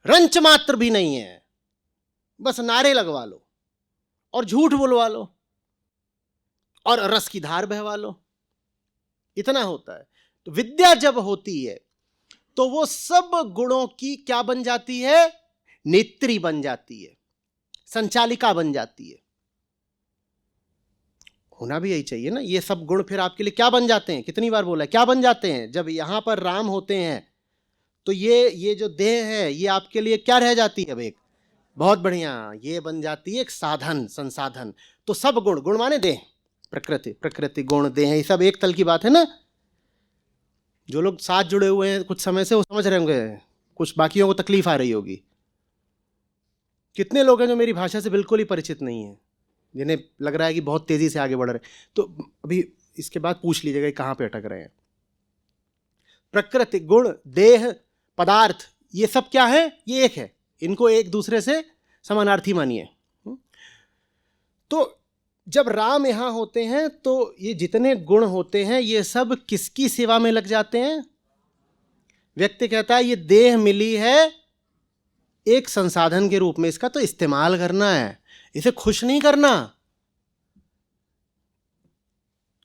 रंच मात्र भी नहीं है। बस नारे लगवा लो और झूठ बुलवा लो और रस की धार बहवा लो, इतना होता है। तो विद्या जब होती है तो वो सब गुणों की क्या बन जाती है? नेत्री बन जाती है, संचालिका बन जाती है। होना भी यही चाहिए ना। ये सब गुण फिर आपके लिए क्या बन जाते हैं, कितनी बार बोला है, क्या बन जाते हैं? जब यहाँ पर राम होते हैं तो ये जो देह है ये आपके लिए क्या रह जाती है? अब एक बहुत बढ़िया, ये बन जाती है एक साधन, संसाधन। तो सब गुण, गुण माने देह, प्रकृति, प्रकृति गुण देह, ये सब एक तल की बात है ना। जो लोग साथ जुड़े हुए हैं कुछ समय से वो समझ रहे होंगे, कुछ बाकियों को तकलीफ आ रही होगी। कितने लोग हैं जो मेरी भाषा से बिल्कुल ही परिचित नहीं है, जिन्हें लग रहा है कि बहुत तेजी से आगे बढ़ रहे, तो अभी इसके बाद पूछ लीजिएगा कहाँ पे अटक रहे हैं। प्रकृति, गुण, देह, पदार्थ, ये सब क्या है? ये एक है, इनको एक दूसरे से समानार्थी मानिए। तो जब राम यहां होते हैं तो ये जितने गुण होते हैं ये सब किसकी सेवा में लग जाते हैं? व्यक्ति कहता है ये देह मिली है एक संसाधन के रूप में, इसका तो इस्तेमाल करना है, इसे खुश नहीं करना,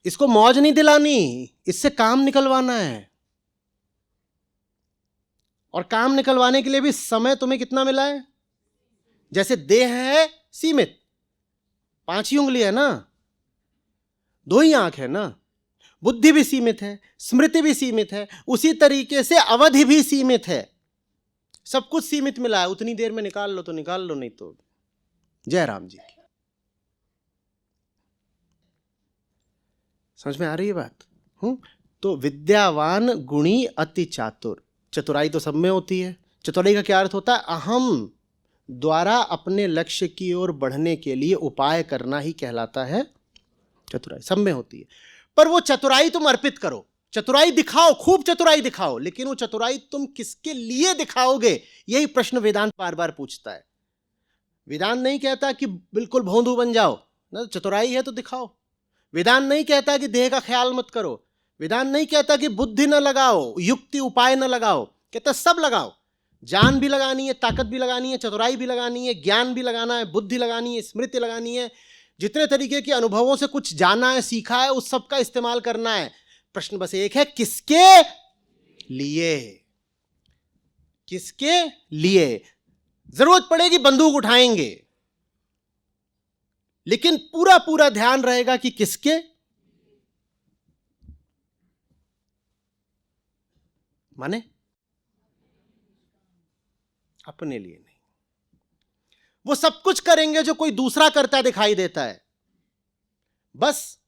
इसको मौज नहीं दिलानी, इससे काम निकलवाना है। और काम निकलवाने के लिए भी समय तुम्हें कितना मिला है? जैसे देह है सीमित, 5 ही उंगली है ना, 2 ही आंख है ना, बुद्धि भी सीमित है, स्मृति भी सीमित है, उसी तरीके से अवधि भी सीमित है। सब कुछ सीमित मिला है, उतनी देर में निकाल लो तो निकाल लो, नहीं तो जय राम जी की। समझ में आ रही है बात? तो विद्यावान गुणी अति चातुर, चतुराई तो सब में होती है। चतुराई का क्या अर्थ होता है? अहम द्वारा अपने लक्ष्य की ओर बढ़ने के लिए उपाय करना ही कहलाता है चतुराई, सब में होती है। पर वो चतुराई तुम अर्पित करो, चतुराई दिखाओ, खूब चतुराई दिखाओ, लेकिन वो चतुराई तुम किसके लिए दिखाओगे, यही प्रश्न वेदांत बार बार पूछता है। वेदांत नहीं कहता कि बिल्कुल भोंदू बन जाओ ना, चतुराई है तो दिखाओ। वेदांत नहीं कहता कि देह का ख्याल मत करो, वेदांत नहीं कहता कि बुद्धि न लगाओ, युक्ति उपाय न लगाओ, कहता सब लगाओ। जान भी लगानी है, ताकत भी लगानी है, चतुराई भी लगानी है, ज्ञान भी लगाना है, बुद्धि लगानी है, स्मृति लगानी है, जितने तरीके के अनुभवों से कुछ जाना है, सीखा है, उस सब का इस्तेमाल करना है। प्रश्न बस एक है, किसके लिए? किसके लिए? जरूरत पड़ेगी बंदूक उठाएंगे, लेकिन पूरा पूरा ध्यान रहेगा कि किसके? माने अपने लिए नहीं। वो सब कुछ करेंगे जो कोई दूसरा करता दिखाई देता है, बस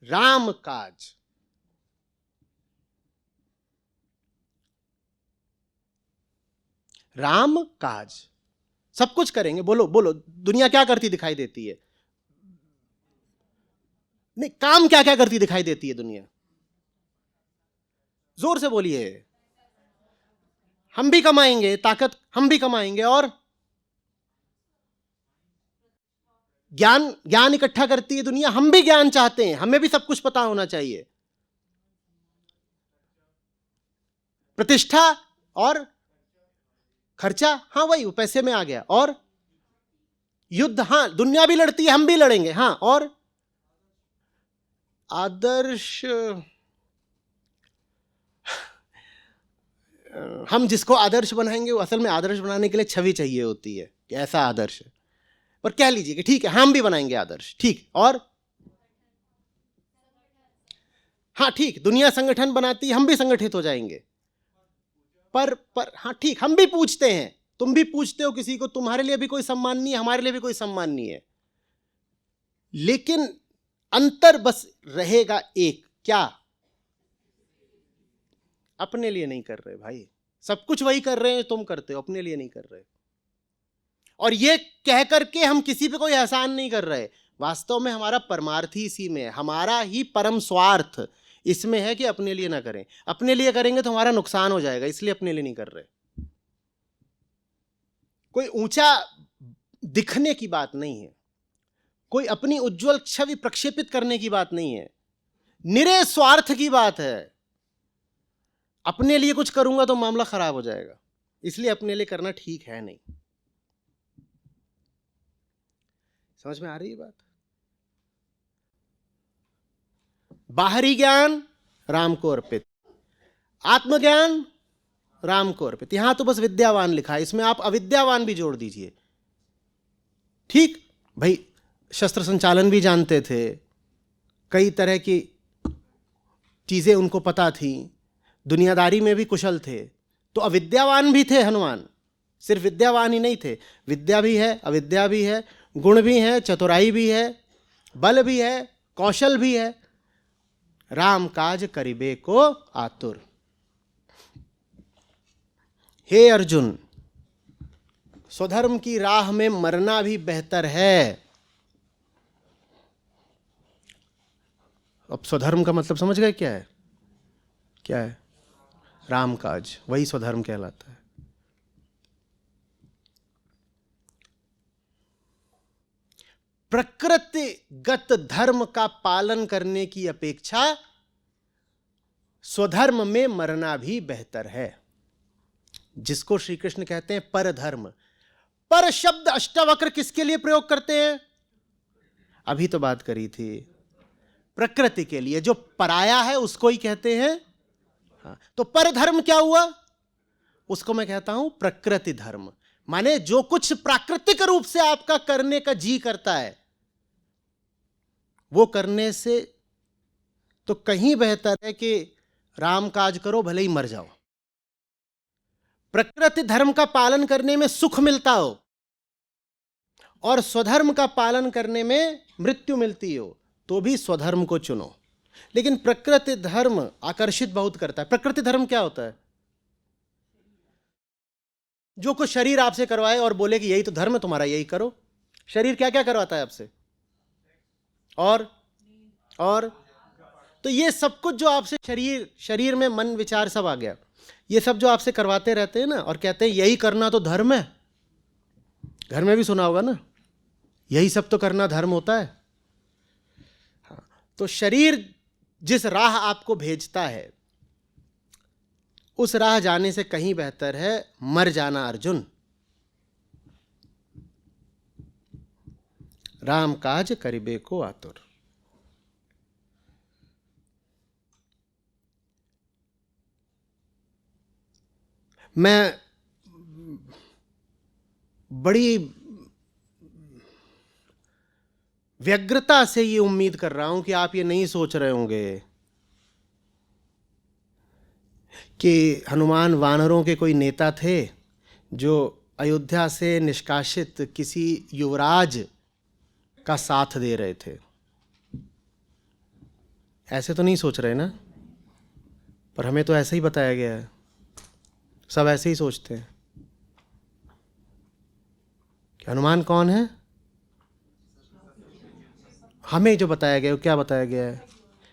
राम काज। राम काज सब कुछ करेंगे। बोलो बोलो, दुनिया क्या करती दिखाई देती है? नहीं, काम क्या क्या करती दिखाई देती है दुनिया? जोर से बोलिए। हम भी कमाएंगे, ताकत हम भी कमाएंगे, और ज्ञान, ज्ञान इकट्ठा करती है दुनिया, हम भी ज्ञान चाहते हैं, हमें भी सब कुछ पता होना चाहिए। प्रतिष्ठा और खर्चा, हाँ वही वो पैसे में आ गया। और युद्ध, हाँ दुनिया भी लड़ती है, हम भी लड़ेंगे, हाँ। और आदर्श, हम जिसको आदर्श बनाएंगे वो असल में आदर्श बनाने के लिए छवि चाहिए होती है कि ऐसा आदर्श है, पर कह लीजिए कि ठीक है हम भी बनाएंगे आदर्श, ठीक। और हाँ ठीक, दुनिया संगठन बनाती है, हम भी संगठित हो जाएंगे। पर हाँ ठीक, हम भी पूछते हैं, तुम भी पूछते हो किसी को, तुम्हारे लिए भी कोई सम्मान नहीं है, हमारे लिए भी कोई सम्मान नहीं है, लेकिन अंतर बस रहेगा एक, क्या? अपने लिए नहीं कर रहे भाई, सब कुछ वही कर रहे हैं तुम करते हो, अपने लिए नहीं कर रहे। और ये कह करके हम किसी पे कोई एहसान नहीं कर रहे, वास्तव में हमारा परमार्थ ही इसी में है, हमारा ही परम स्वार्थ इसमें है कि अपने लिए ना करें। अपने लिए करेंगे तो हमारा नुकसान हो जाएगा, इसलिए अपने लिए नहीं कर रहे। कोई ऊंचा दिखने की बात नहीं है, कोई अपनी उज्जवल छवि प्रक्षेपित करने की बात नहीं है, निरे स्वार्थ की बात है। अपने लिए कुछ करूंगा तो मामला खराब हो जाएगा, इसलिए अपने लिए करना ठीक है नहीं। समझ में आ रही है बात? बाहरी ज्ञान राम को अर्पित, आत्मज्ञान राम को अर्पित। यहां तो बस विद्यावान लिखा है, इसमें आप अविद्यावान भी जोड़ दीजिए, ठीक भाई। शस्त्र संचालन भी जानते थे, कई तरह की चीज़ें उनको पता थी, दुनियादारी में भी कुशल थे, तो अविद्यावान भी थे हनुमान। सिर्फ विद्यावान ही नहीं थे, विद्या भी है, अविद्या भी है, गुण भी है, चतुराई भी है, बल भी है, कौशल भी है। राम काज करिबे को आतुर। हे अर्जुन, स्वधर्म की राह में मरना भी बेहतर है। अब स्वधर्म का मतलब समझ गए क्या है? क्या है? राम काज, वही स्वधर्म कहलाता है। प्रकृतिगत धर्म का पालन करने की अपेक्षा स्वधर्म में मरना भी बेहतर है, जिसको श्री कृष्ण कहते हैं परधर्म। पर शब्द अष्टावक्र किसके लिए प्रयोग करते हैं? अभी तो बात करी थी, प्रकृति के लिए, जो पराया है उसको ही कहते हैं। हाँ, तो परधर्म क्या हुआ? उसको मैं कहता हूं प्रकृति धर्म, माने जो कुछ प्राकृतिक रूप से आपका करने का जी करता है वो करने से तो कहीं बेहतर है कि राम काज करो, भले ही मर जाओ। प्रकृति धर्म का पालन करने में सुख मिलता हो और स्वधर्म का पालन करने में मृत्यु मिलती हो, तो भी स्वधर्म को चुनो। लेकिन प्रकृति धर्म आकर्षित बहुत करता है। प्रकृति धर्म क्या होता है? जो कुछ शरीर आपसे करवाए और बोले कि यही तो धर्म है तुम्हारा, यही करो। शरीर क्या क्या करवाता है आपसे? और तो ये सब कुछ जो आपसे शरीर में मन विचार सब आ गया, ये सब जो आपसे करवाते रहते हैं ना, और कहते हैं यही करना तो धर्म है। घर में भी सुना होगा ना, यही सब तो करना धर्म होता है। हाँ, तो शरीर जिस राह आपको भेजता है उस राह जाने से कहीं बेहतर है मर जाना अर्जुन। राम काज करिबे को आतुर। मैं बड़ी व्यग्रता से ये उम्मीद कर रहा हूं कि आप ये नहीं सोच रहे होंगे कि हनुमान वानरों के कोई नेता थे जो अयोध्या से निष्कासित किसी युवराज का साथ दे रहे थे। ऐसे तो नहीं सोच रहे ना? पर हमें तो ऐसे ही बताया गया है, सब ऐसे ही सोचते हैं। कि हनुमान कौन है? हमें जो बताया गया, क्या बताया गया है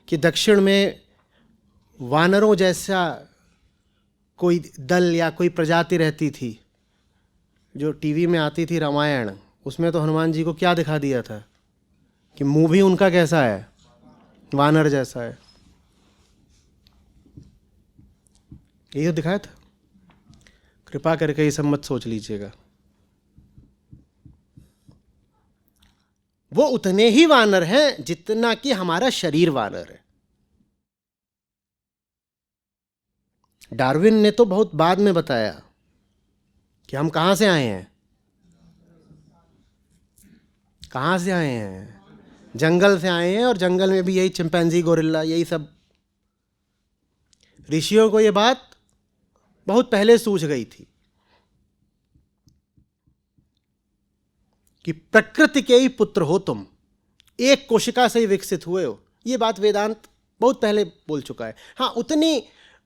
कि दक्षिण में वानरों जैसा कोई दल या कोई प्रजाति रहती थी, जो टीवी में आती थी रामायण, उसमें तो हनुमान जी को क्या दिखा दिया था कि मुंह भी उनका कैसा है? वानर जैसा है। यही तो दिखाया था। कृपा करके ये सब मत सोच लीजिएगा। वो उतने ही वानर हैं जितना कि हमारा शरीर वानर है। डार्विन ने तो बहुत बाद में बताया कि हम कहां से आए हैं। कहां से आए हैं? जंगल से आए हैं, और जंगल में भी यही चिंपैंजी, गोरिल्ला, यही सब। ऋषियों को ये बात बहुत पहले सूझ गई थी कि प्रकृति के ही पुत्र हो तुम, एक कोशिका से ही विकसित हुए हो। ये बात वेदांत बहुत पहले बोल चुका है। हाँ,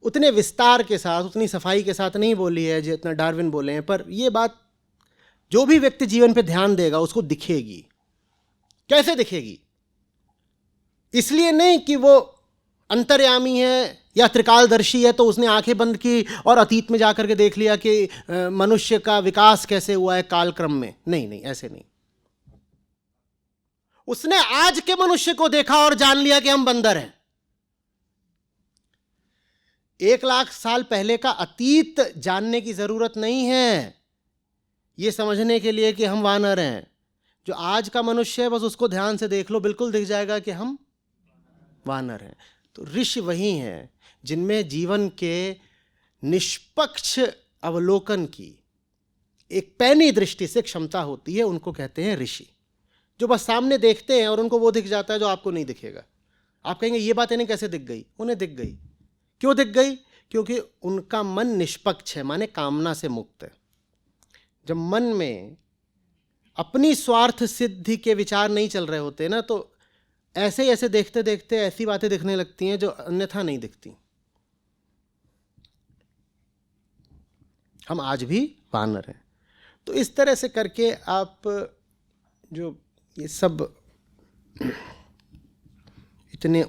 उतने विस्तार के साथ, उतनी सफाई के साथ नहीं बोली है जितना डार्विन बोले हैं, पर यह बात जो भी व्यक्ति जीवन पे ध्यान देगा उसको दिखेगी। कैसे दिखेगी? इसलिए नहीं कि वो अंतर्यामी है या त्रिकालदर्शी है तो उसने आंखें बंद की और अतीत में जाकर के देख लिया कि मनुष्य का विकास कैसे हुआ है कालक्रम में। नहीं नहीं, ऐसे नहीं। उसने आज के मनुष्य को देखा और जान लिया कि हम बंदर हैं। 1,00,000 साल पहले का अतीत जानने की जरूरत नहीं है यह समझने के लिए कि हम वानर हैं। जो आज का मनुष्य है बस उसको ध्यान से देख लो, बिल्कुल दिख जाएगा कि हम वानर हैं। तो ऋषि वही हैं जिनमें जीवन के निष्पक्ष अवलोकन की एक पैनी दृष्टि से क्षमता होती है, उनको कहते हैं ऋषि। जो बस सामने देखते हैं और उनको वो दिख जाता है जो आपको नहीं दिखेगा। आप कहेंगे ये बात इन्हें कैसे दिख गई, उन्हें दिख गई। क्यों दिख गई? क्योंकि उनका मन निष्पक्ष है, माने कामना से मुक्त है। जब मन में अपनी स्वार्थ सिद्धि के विचार नहीं चल रहे होते ना, तो ऐसे ऐसे देखते देखते ऐसी बातें दिखने लगती हैं जो अन्यथा नहीं दिखती। हम आज भी वानर हैं। तो इस तरह से करके आप जो ये सब इतने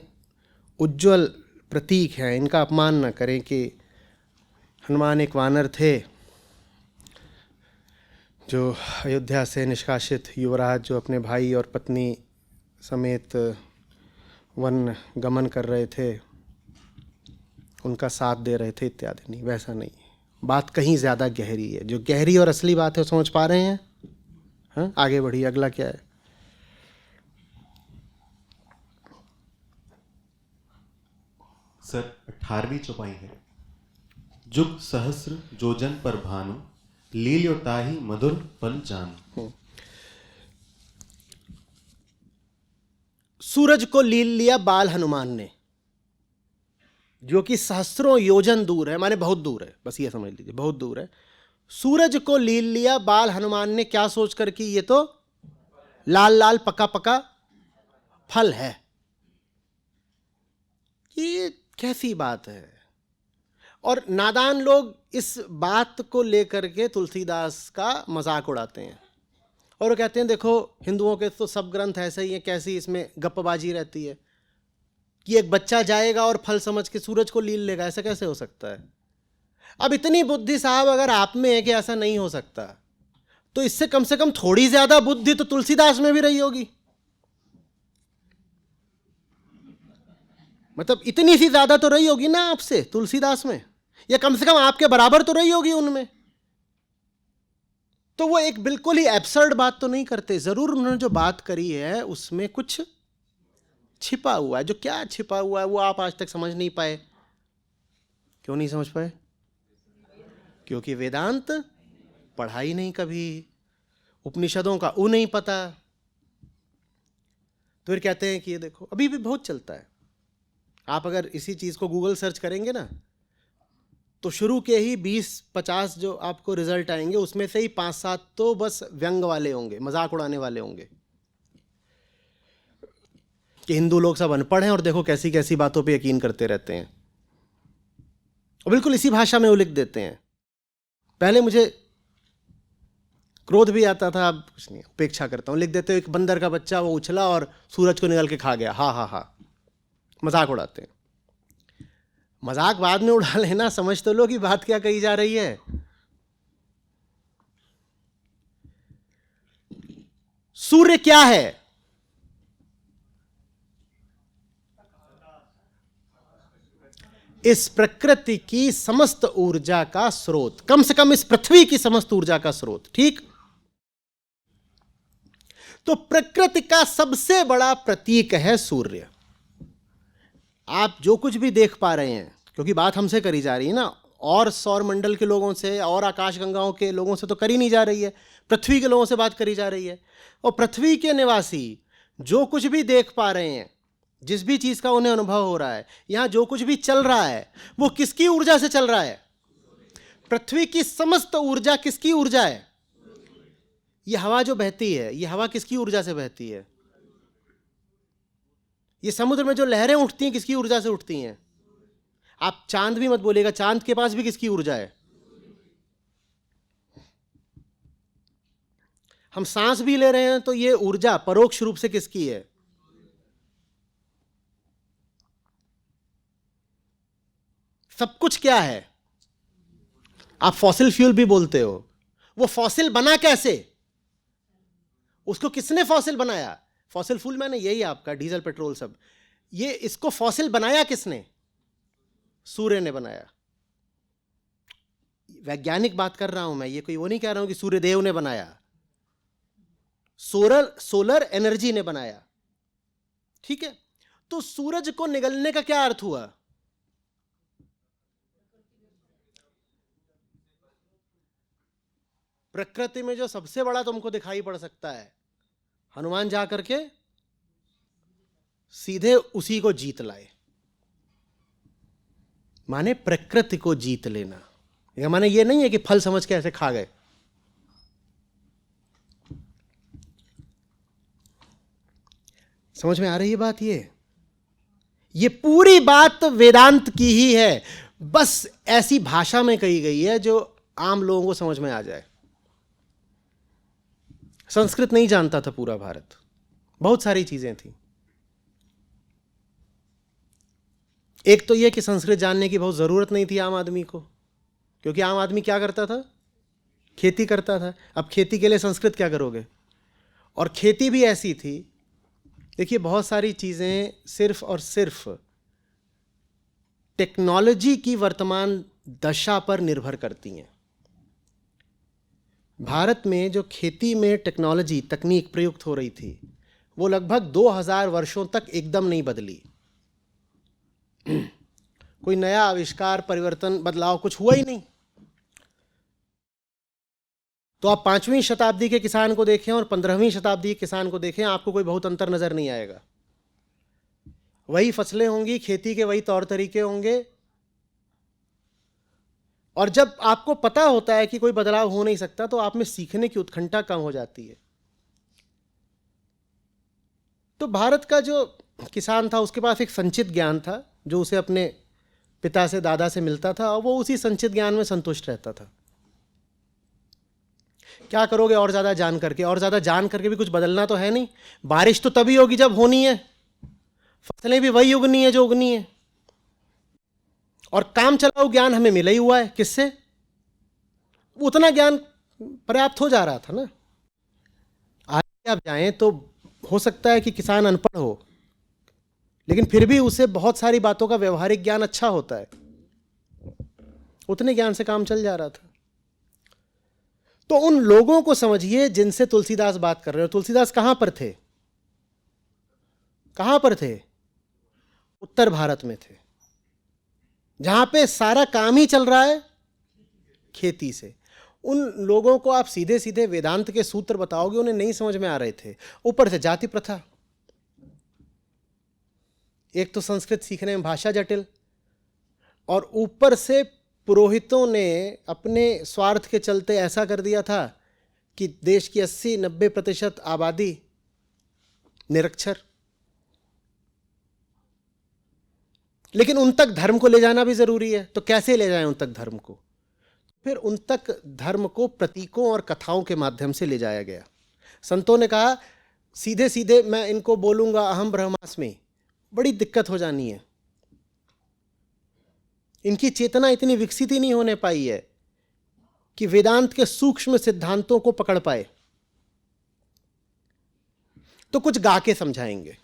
उज्जवल प्रतीक हैं, इनका अपमान न करें कि हनुमान एक वानर थे जो अयोध्या से निष्कासित युवराज जो अपने भाई और पत्नी समेत वन गमन कर रहे थे, उनका साथ दे रहे थे इत्यादि। नहीं, वैसा नहीं। बात कहीं ज़्यादा गहरी है। जो गहरी और असली बात है समझ पा रहे हैं? हाँ, आगे बढ़िए। अगला क्या है? सर 18वीं चौपाई है। जुग सहस्र जोजन पर भानु, लील्यो ताहि मधुर फल जानु। सूरज को लील लिया बाल हनुमान ने, जो कि सहस्रों योजन दूर है, माने बहुत दूर है, बस ये समझ लीजिए, बहुत दूर है। सूरज को लील लिया बाल हनुमान ने, क्या सोचकर कि ये तो लाल लाल पका पका फल है। ये कैसी बात है? और नादान लोग इस बात को लेकर के तुलसीदास का मजाक उड़ाते हैं और वो कहते हैं देखो हिंदुओं के तो सब ग्रंथ ऐसे ही हैं, कैसी इसमें गप्पबाजी रहती है कि एक बच्चा जाएगा और फल समझ के सूरज को लील लेगा, ऐसा कैसे हो सकता है? अब इतनी बुद्धि साहब अगर आप में है कि ऐसा नहीं हो सकता, तो इससे कम से कम थोड़ी ज्यादा बुद्धि तो तुलसीदास में भी रही होगी। मतलब इतनी सी ज्यादा तो रही होगी ना आपसे तुलसीदास में, या कम से कम आपके बराबर तो रही होगी उनमें। तो वो एक बिल्कुल ही एब्सर्ड बात तो नहीं करते। जरूर उन्होंने जो बात करी है उसमें कुछ छिपा हुआ है। जो क्या छिपा हुआ है वो आप आज तक समझ नहीं पाए। क्यों नहीं समझ पाए? क्योंकि वेदांत पढ़ा ही नहीं कभी, उपनिषदों का वो नहीं पता। तो फिर कहते हैं कि ये देखो, अभी भी बहुत चलता है। आप अगर इसी चीज को गूगल सर्च करेंगे ना, तो शुरू के ही 20-50 जो आपको रिजल्ट आएंगे, उसमें से ही 5-7 तो बस व्यंग वाले होंगे, मजाक उड़ाने वाले होंगे कि हिंदू लोग सब अनपढ़ हैं और देखो कैसी कैसी बातों पे यकीन करते रहते हैं, और बिल्कुल इसी भाषा में वो लिख देते हैं। पहले मुझे क्रोध भी आता था, अब कुछ नहीं, उपेक्षा करता हूं। लिख देते हो एक बंदर का बच्चा वो उछला और सूरज को निगल के खा गया, हा हा हा, मजाक उड़ाते हैं। मजाक बाद में उड़ा लेना, समझ तो लो कि बात क्या कही जा रही है। सूर्य क्या है? इस प्रकृति की समस्त ऊर्जा का स्रोत, कम से कम इस पृथ्वी की समस्त ऊर्जा का स्रोत, ठीक? तो प्रकृति का सबसे बड़ा प्रतीक है सूर्य। आप जो कुछ भी देख पा रहे हैं, क्योंकि बात हमसे करी जा रही है ना, और सौर मंडल के लोगों से और आकाशगंगाओं के लोगों से तो करी नहीं जा रही है, पृथ्वी के लोगों से बात करी जा रही है। और पृथ्वी के निवासी जो कुछ भी देख पा रहे हैं, जिस भी चीज का उन्हें अनुभव हो रहा है, यहां जो कुछ भी चल रहा है, वो किसकी ऊर्जा से चल रहा है? पृथ्वी की समस्त ऊर्जा किसकी ऊर्जा है? ये हवा जो बहती है, ये हवा किसकी ऊर्जा से बहती है? ये समुद्र में जो लहरें उठती हैं किसकी ऊर्जा से उठती हैं? आप चांद भी मत बोलिएगा, चांद के पास भी किसकी ऊर्जा है? हम सांस भी ले रहे हैं तो ये ऊर्जा परोक्ष रूप से किसकी है? सब कुछ क्या है? आप फॉसिल फ्यूल भी बोलते हो, वो फॉसिल बना कैसे? उसको किसने फॉसिल बनाया? फॉसिल फ्यूल मैंने यही आपका डीजल पेट्रोल सब, ये इसको फॉसिल बनाया किसने? सूर्य ने बनाया। वैज्ञानिक बात कर रहा हूं मैं, ये कोई वो नहीं कह रहा हूं कि सूर्यदेव ने बनाया। सोलर एनर्जी ने बनाया, ठीक है? तो सूरज को निगलने का क्या अर्थ हुआ? प्रकृति में जो सबसे बड़ा तुमको दिखाई पड़ सकता है हनुमान जा करके सीधे उसी को जीत लाए, माने प्रकृति को जीत लेना। या माने ये नहीं है कि फल समझ के ऐसे खा गए। समझ में आ रही है बात? ये पूरी बात वेदांत की ही है, बस ऐसी भाषा में कही गई है जो आम लोगों को समझ में आ जाए। संस्कृत नहीं जानता था पूरा भारत, बहुत सारी चीजें थी। एक तो यह कि संस्कृत जानने की बहुत जरूरत नहीं थी आम आदमी को, क्योंकि आम आदमी क्या करता था? खेती करता था। अब खेती के लिए संस्कृत क्या करोगे? और खेती भी ऐसी थी, देखिए बहुत सारी चीजें सिर्फ और सिर्फ टेक्नोलॉजी की वर्तमान दशा पर निर्भर करती हैं। भारत में जो खेती में टेक्नोलॉजी तकनीक प्रयुक्त हो रही थी वो लगभग 2000 वर्षों तक एकदम नहीं बदली। कोई नया आविष्कार, परिवर्तन, बदलाव कुछ हुआ ही नहीं। तो आप 5वीं शताब्दी के किसान को देखें और 15वीं शताब्दी के किसान को देखें, आपको कोई बहुत अंतर नजर नहीं आएगा। वही फसलें होंगी, खेती के वही तौर तरीके होंगे। और जब आपको पता होता है कि कोई बदलाव हो नहीं सकता तो आप में सीखने की उत्कंठा कम हो जाती है। तो भारत का जो किसान था उसके पास एक संचित ज्ञान था जो उसे अपने पिता से, दादा से मिलता था, और वो उसी संचित ज्ञान में संतुष्ट रहता था। क्या करोगे और ज्यादा जान करके? और ज्यादा जान करके भी कुछ बदलना तो है नहीं। बारिश तो तभी होगी जब होनी है, फसलें भी वही उगनी है जो उगनी है। और काम चलाऊ ज्ञान हमें मिला ही हुआ है, किससे? उतना ज्ञान पर्याप्त हो जा रहा था ना। आगे आप जाएं तो हो सकता है कि किसान अनपढ़ हो, लेकिन फिर भी उसे बहुत सारी बातों का व्यवहारिक ज्ञान अच्छा होता है। उतने ज्ञान से काम चल जा रहा था। तो उन लोगों को समझिए जिनसे तुलसीदास बात कर रहे हो। तुलसीदास कहां पर थे? कहां पर थे? उत्तर भारत में थे, जहां पे सारा काम ही चल रहा है खेती से। उन लोगों को आप सीधे सीधे वेदांत के सूत्र बताओगे, उन्हें नहीं समझ में आ रहे थे। ऊपर से जाति प्रथा, एक तो संस्कृत सीखने में भाषा जटिल, और ऊपर से पुरोहितों ने अपने स्वार्थ के चलते ऐसा कर दिया था कि देश की 80-90% आबादी निरक्षर। लेकिन उन तक धर्म को ले जाना भी जरूरी है, तो कैसे ले जाएं उन तक धर्म को? फिर उन तक धर्म को प्रतीकों और कथाओं के माध्यम से ले जाया गया। संतों ने कहा सीधे सीधे मैं इनको बोलूंगा अहम ब्रह्मास्मि, बड़ी दिक्कत हो जानी है। इनकी चेतना इतनी विकसित ही नहीं होने पाई है कि वेदांत के सूक्ष्म सिद्धांतों को पकड़ पाए। तो कुछ गा के समझाएंगे,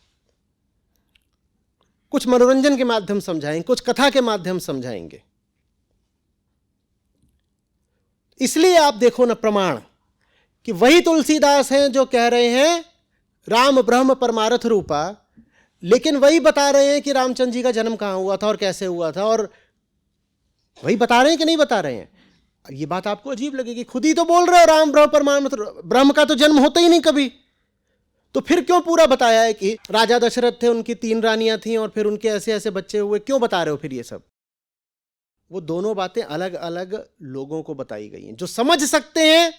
कुछ मनोरंजन के माध्यम समझाएंगे, कुछ कथा के माध्यम समझाएंगे। इसलिए आप देखो ना प्रमाण कि वही तुलसीदास हैं जो कह रहे हैं राम ब्रह्म परमार्थ रूपा, लेकिन वही बता रहे हैं कि रामचंद्र जी का जन्म कहां हुआ था और कैसे हुआ था, और वही बता रहे हैं कि नहीं बता रहे हैं? ये बात आपको अजीब लगेगी, खुद ही तो बोल रहे हो राम ब्रह्म परमार्थ, ब्रह्म का तो जन्म होता ही नहीं कभी। तो फिर क्यों पूरा बताया है कि राजा दशरथ थे, उनकी 3 रानियां थीं और फिर उनके ऐसे ऐसे बच्चे हुए? क्यों बता रहे हो फिर ये सब? वो दोनों बातें अलग अलग लोगों को बताई गई हैं। जो समझ सकते हैं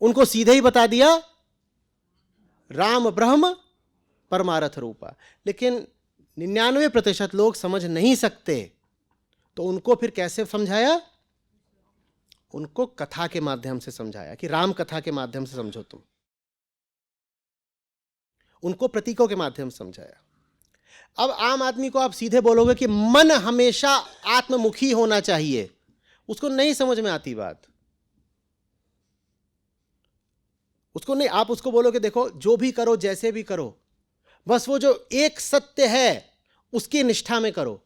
उनको सीधे ही बता दिया राम ब्रह्म परमार्थ रूपा, लेकिन 99% लोग समझ नहीं सकते, तो उनको फिर कैसे समझाया? उनको कथा के माध्यम से समझाया कि राम कथा के माध्यम से समझो तुम। उनको प्रतीकों के माध्यम से समझाया। अब आम आदमी को आप सीधे बोलोगे कि मन हमेशा आत्ममुखी होना चाहिए, उसको नहीं समझ में आती बात। उसको नहीं, आप उसको बोलोगे देखो जो भी करो, जैसे भी करो, बस वो जो एक सत्य है उसकी निष्ठा में करो,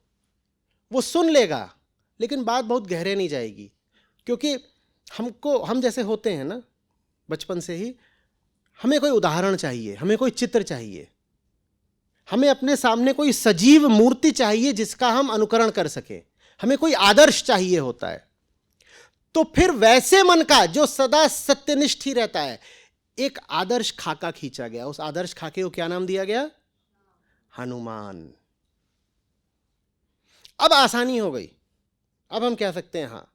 वो सुन लेगा, लेकिन बात बहुत गहरे नहीं जाएगी। क्योंकि हम जैसे होते हैं ना बचपन से ही, हमें कोई उदाहरण चाहिए, हमें कोई चित्र चाहिए, हमें अपने सामने कोई सजीव मूर्ति चाहिए जिसका हम अनुकरण कर सके, हमें कोई आदर्श चाहिए होता है। तो फिर वैसे मन का जो सदा सत्यनिष्ठ ही रहता है, एक आदर्श खाका खींचा गया। उस आदर्श खाके को क्या नाम दिया गया? हनुमान। अब आसानी हो गई। अब हम कह सकते हैं हाँ,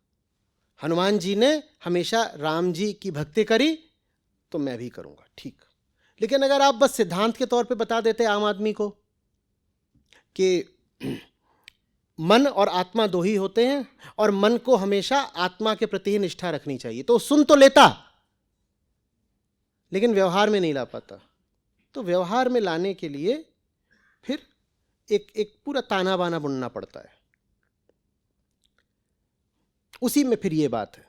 हनुमान जी ने हमेशा राम जी की भक्ति करी तो मैं भी करूंगा, ठीक। लेकिन अगर आप बस सिद्धांत के तौर पे बता देते आम आदमी को कि मन और आत्मा दो ही होते हैं और मन को हमेशा आत्मा के प्रति ही निष्ठा रखनी चाहिए, तो सुन तो लेता लेकिन व्यवहार में नहीं ला पाता। तो व्यवहार में लाने के लिए फिर एक पूरा ताना बाना बुनना पड़ता है। उसी में फिर ये बात है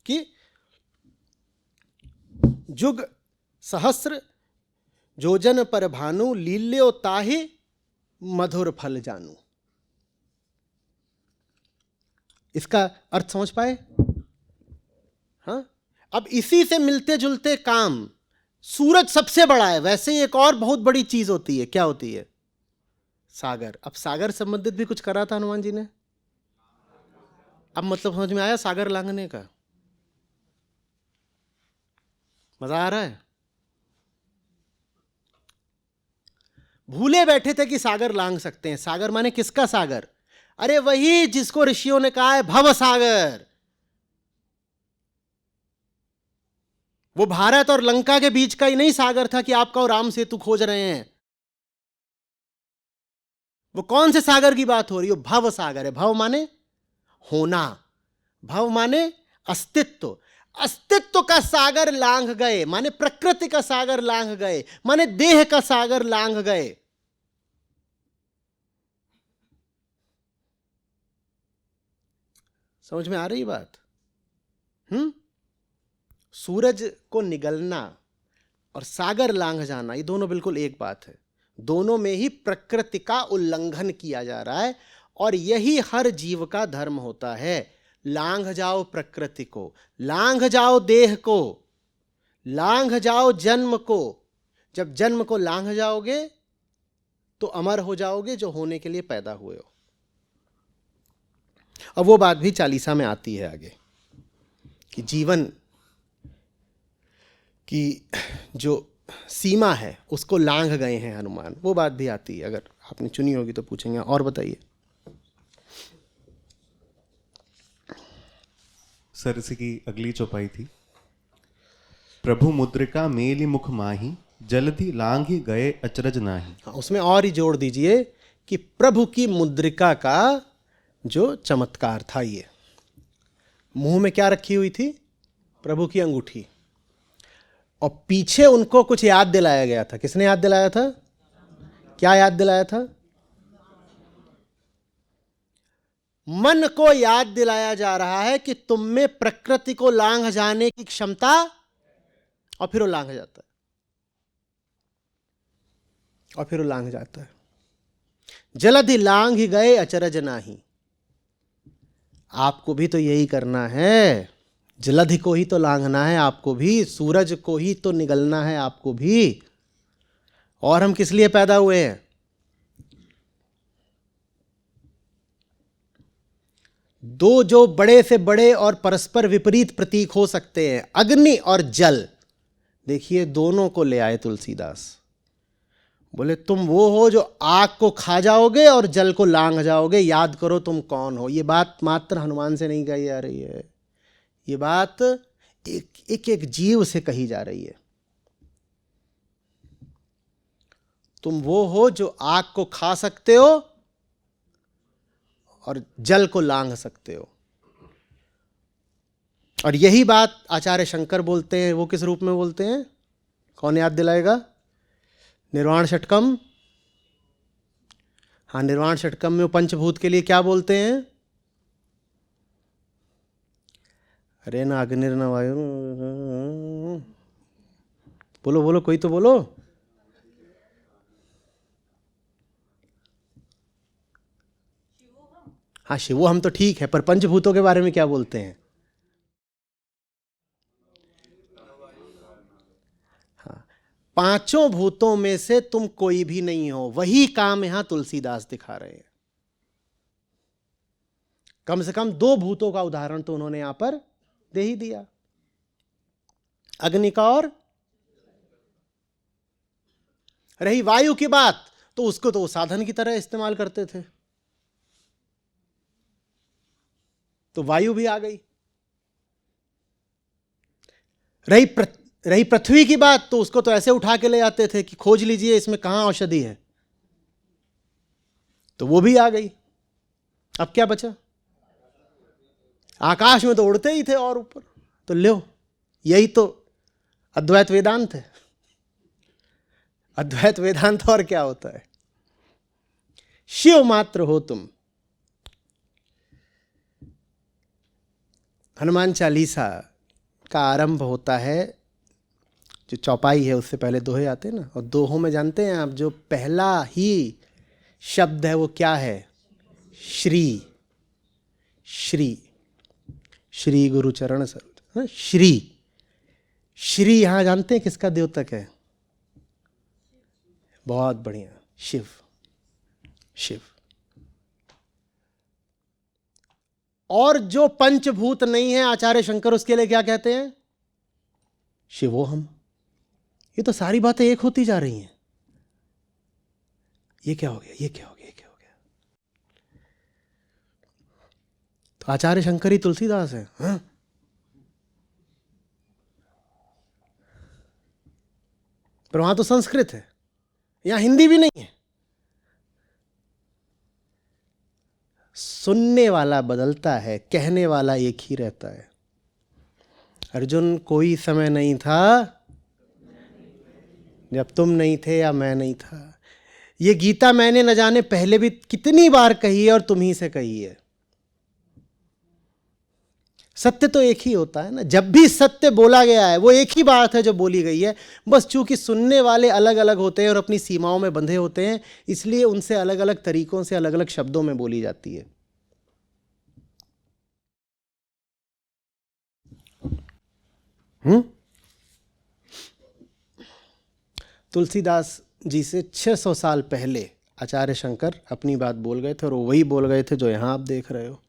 कि जुग सहस्र जोजन पर भानु लील्यो ताहि मधुर फल जानू। इसका अर्थ समझ पाए? हाँ, अब इसी से मिलते जुलते काम, सूरज सबसे बड़ा है, वैसे ही एक और बहुत बड़ी चीज होती है। क्या होती है? सागर। अब सागर संबंधित भी कुछ करा था हनुमान जी ने। अब मतलब समझ में आया सागर लांघने का? मजा आ रहा है? भूले बैठे थे कि सागर लांघ सकते हैं। सागर माने किसका सागर? अरे वही जिसको ऋषियों ने कहा है भव सागर। वो भारत और लंका के बीच का ही नहीं सागर था कि आपका और राम सेतु खोज रहे हैं। वो कौन से सागर की बात हो रही है? भव सागर है। भव माने होना, भव माने अस्तित्व। अस्तित्व का सागर लांघ गए, माने प्रकृति का सागर लांघ गए, माने देह का सागर लांघ गए। समझ में आ रही बात? सूरज को निगलना और सागर लांघ जाना, ये दोनों बिल्कुल एक बात है। दोनों में ही प्रकृति का उल्लंघन किया जा रहा है और यही हर जीव का धर्म होता है। लांघ जाओ प्रकृति को, लांघ जाओ देह को, लांघ जाओ जन्म को। जब जन्म को लांघ जाओगे तो अमर हो जाओगे, जो होने के लिए पैदा हुए हो। अब वो बात भी चालीसा में आती है आगे कि जीवन की जो सीमा है उसको लांघ गए हैं हनुमान। वो बात भी आती है, अगर आपने चुनी होगी तो पूछेंगे। और बताइए सर। इसी की अगली चौपाई थी, प्रभु मुद्रिका मेली मुख माही जल्दी लांघी गए अचरज नाही। हाँ, उसमें और ही जोड़ दीजिए कि प्रभु की मुद्रिका का जो चमत्कार था, ये मुंह में क्या रखी हुई थी? प्रभु की अंगूठी। और पीछे उनको कुछ याद दिलाया गया था। किसने याद दिलाया था? क्या याद दिलाया था? मन को याद दिलाया जा रहा है कि तुम में प्रकृति को लांघ जाने की क्षमता, और फिर वो लांघ जाता है, और फिर वो लांघ जाता है। जलधि लांघ गए अचरज नाही। आपको भी तो यही करना है, जलधि को ही तो लांघना है आपको भी, सूरज को ही तो निगलना है आपको भी। और हम किस लिए पैदा हुए हैं? दो जो बड़े से बड़े और परस्पर विपरीत प्रतीक हो सकते हैं, अग्नि और जल, देखिए दोनों को ले आए तुलसीदास। बोले तुम वो हो जो आग को खा जाओगे और जल को लांघ जाओगे, याद करो तुम कौन हो। ये बात मात्र हनुमान से नहीं कही जा रही है, ये बात एक एक जीव से कही जा रही है। तुम वो हो जो आग को खा सकते हो और जल को लांघ सकते हो। और यही बात आचार्य शंकर बोलते हैं। वो किस रूप में बोलते हैं? कौन याद दिलाएगा? निर्वाण षटकम। हाँ, निर्वाण षटकम में वो पंचभूत के लिए क्या बोलते हैं? अरे ना अग्निर न वायु, बोलो बोलो, कोई तो बोलो। हाँ, शिवो हम तो ठीक है, पर पंचभूतों के बारे में क्या बोलते हैं? हाँ, पांचों भूतों में से तुम कोई भी नहीं हो। वही काम यहां तुलसीदास दिखा रहे हैं। कम से कम दो भूतों का उदाहरण तो उन्होंने यहां पर दे ही दिया, अग्नि का और रही वायु की बात, तो उसको तो वो साधन की तरह इस्तेमाल करते थे, तो वायु भी आ गई। रही पृथ्वी की बात, तो उसको तो ऐसे उठा के ले आते थे कि खोज लीजिए इसमें कहां औषधि है, तो वो भी आ गई। अब क्या बचा? आकाश में तो उड़ते ही थे और ऊपर, तो लो, यही तो अद्वैत वेदांत है। अद्वैत वेदांत और क्या होता है? शिव मात्र हो तुम। हनुमान चालीसा का आरंभ होता है, जो चौपाई है उससे पहले दोहे आते हैं ना, और दोहों में जानते हैं आप, जो पहला ही शब्द है वो क्या है? श्री। श्री, श्री गुरु चरण सरोज। श्री, श्री यहां जानते हैं किसका द्योतक है? बहुत बढ़िया, शिव। शिव। और जो पंचभूत नहीं है आचार्य शंकर, उसके लिए क्या कहते हैं? शिवोहम। ये तो सारी बातें एक होती जा रही हैं। ये क्या हो गया, ये क्या हो गया, ये क्या हो गया? तो आचार्य शंकर ही तुलसीदास है, हाँ? पर वहां तो संस्कृत है, यहां हिंदी भी नहीं है। सुनने वाला बदलता है, कहने वाला एक ही रहता है। अर्जुन, कोई समय नहीं था जब तुम नहीं थे या मैं नहीं था। ये गीता मैंने न जाने पहले भी कितनी बार कही है और तुम ही से कही है। सत्य तो एक ही होता है ना, जब भी सत्य बोला गया है वो एक ही बात है जो बोली गई है। बस चूंकि सुनने वाले अलग अलग होते हैं और अपनी सीमाओं में बंधे होते हैं, इसलिए उनसे अलग अलग तरीकों से अलग अलग शब्दों में बोली जाती है। तुलसीदास जी से 600 साल पहले आचार्य शंकर अपनी बात बोल गए थे, और वो वही बोल गए थे जो यहां आप देख रहे हो।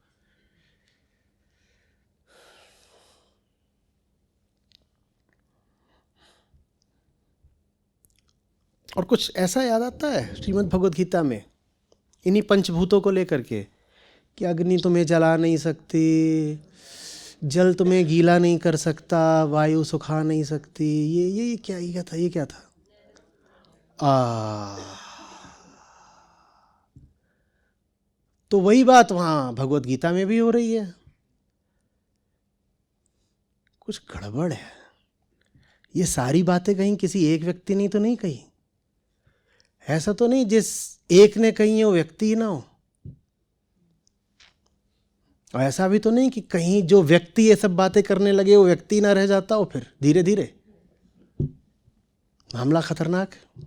और कुछ ऐसा याद आता है श्रीमद् भगवद गीता में इन्हीं पंचभूतों को लेकर के, कि अग्नि तुम्हें जला नहीं सकती, जल तुम्हें गीला नहीं कर सकता, वायु सुखा नहीं सकती। ये क्या था, ये क्या था? तो वही बात वहां भगवद गीता में भी हो रही है। कुछ गड़बड़ है। ये सारी बातें कहीं किसी एक व्यक्ति ने तो नहीं कही। ऐसा तो नहीं जिस एक ने कही है वो व्यक्ति ही ना हो। और ऐसा भी तो नहीं कि कहीं जो व्यक्ति ये सब बातें करने लगे वो व्यक्ति ना रह जाता हो, फिर धीरे धीरे मामला खतरनाक है।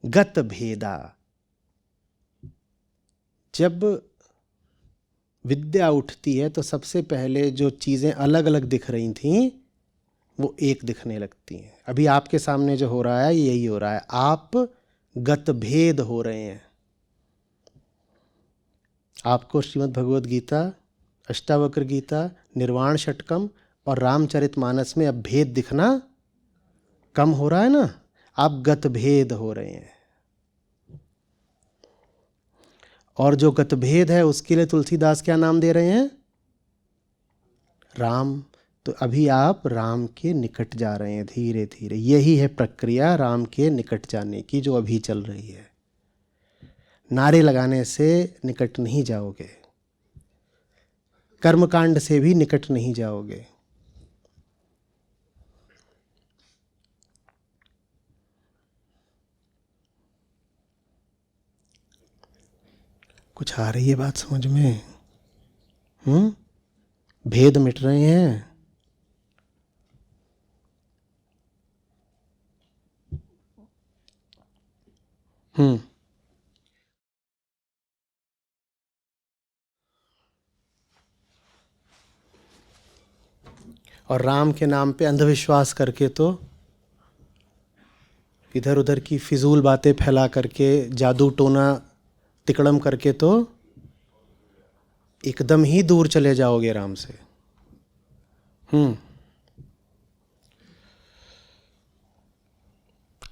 गत भेदा। जब विद्या उठती है तो सबसे पहले जो चीजें अलग अलग दिख रही थीं वो एक दिखने लगती हैं। अभी आपके सामने जो हो रहा है यही हो रहा है, आप गत भेद हो रहे हैं। आपको श्रीमद् भगवद गीता, अष्टावक्र गीता, निर्वाण षटकम और रामचरितमानस में अब भेद दिखना कम हो रहा है ना, आप गत भेद हो रहे हैं। और जो गत भेद है उसके लिए तुलसीदास क्या नाम दे रहे हैं? राम। तो अभी आप राम के निकट जा रहे हैं धीरे धीरे। यही है प्रक्रिया राम के निकट जाने की जो अभी चल रही है। नारे लगाने से निकट नहीं जाओगे, कर्मकांड से भी निकट नहीं जाओगे। कुछ आ रही है बात समझ में? भेद मिट रहे हैं। और राम के नाम पे अंधविश्वास करके तो इधर उधर की फिजूल बातें फैला करके, जादू टोना तिकड़म करके तो एकदम ही दूर चले जाओगे राम से।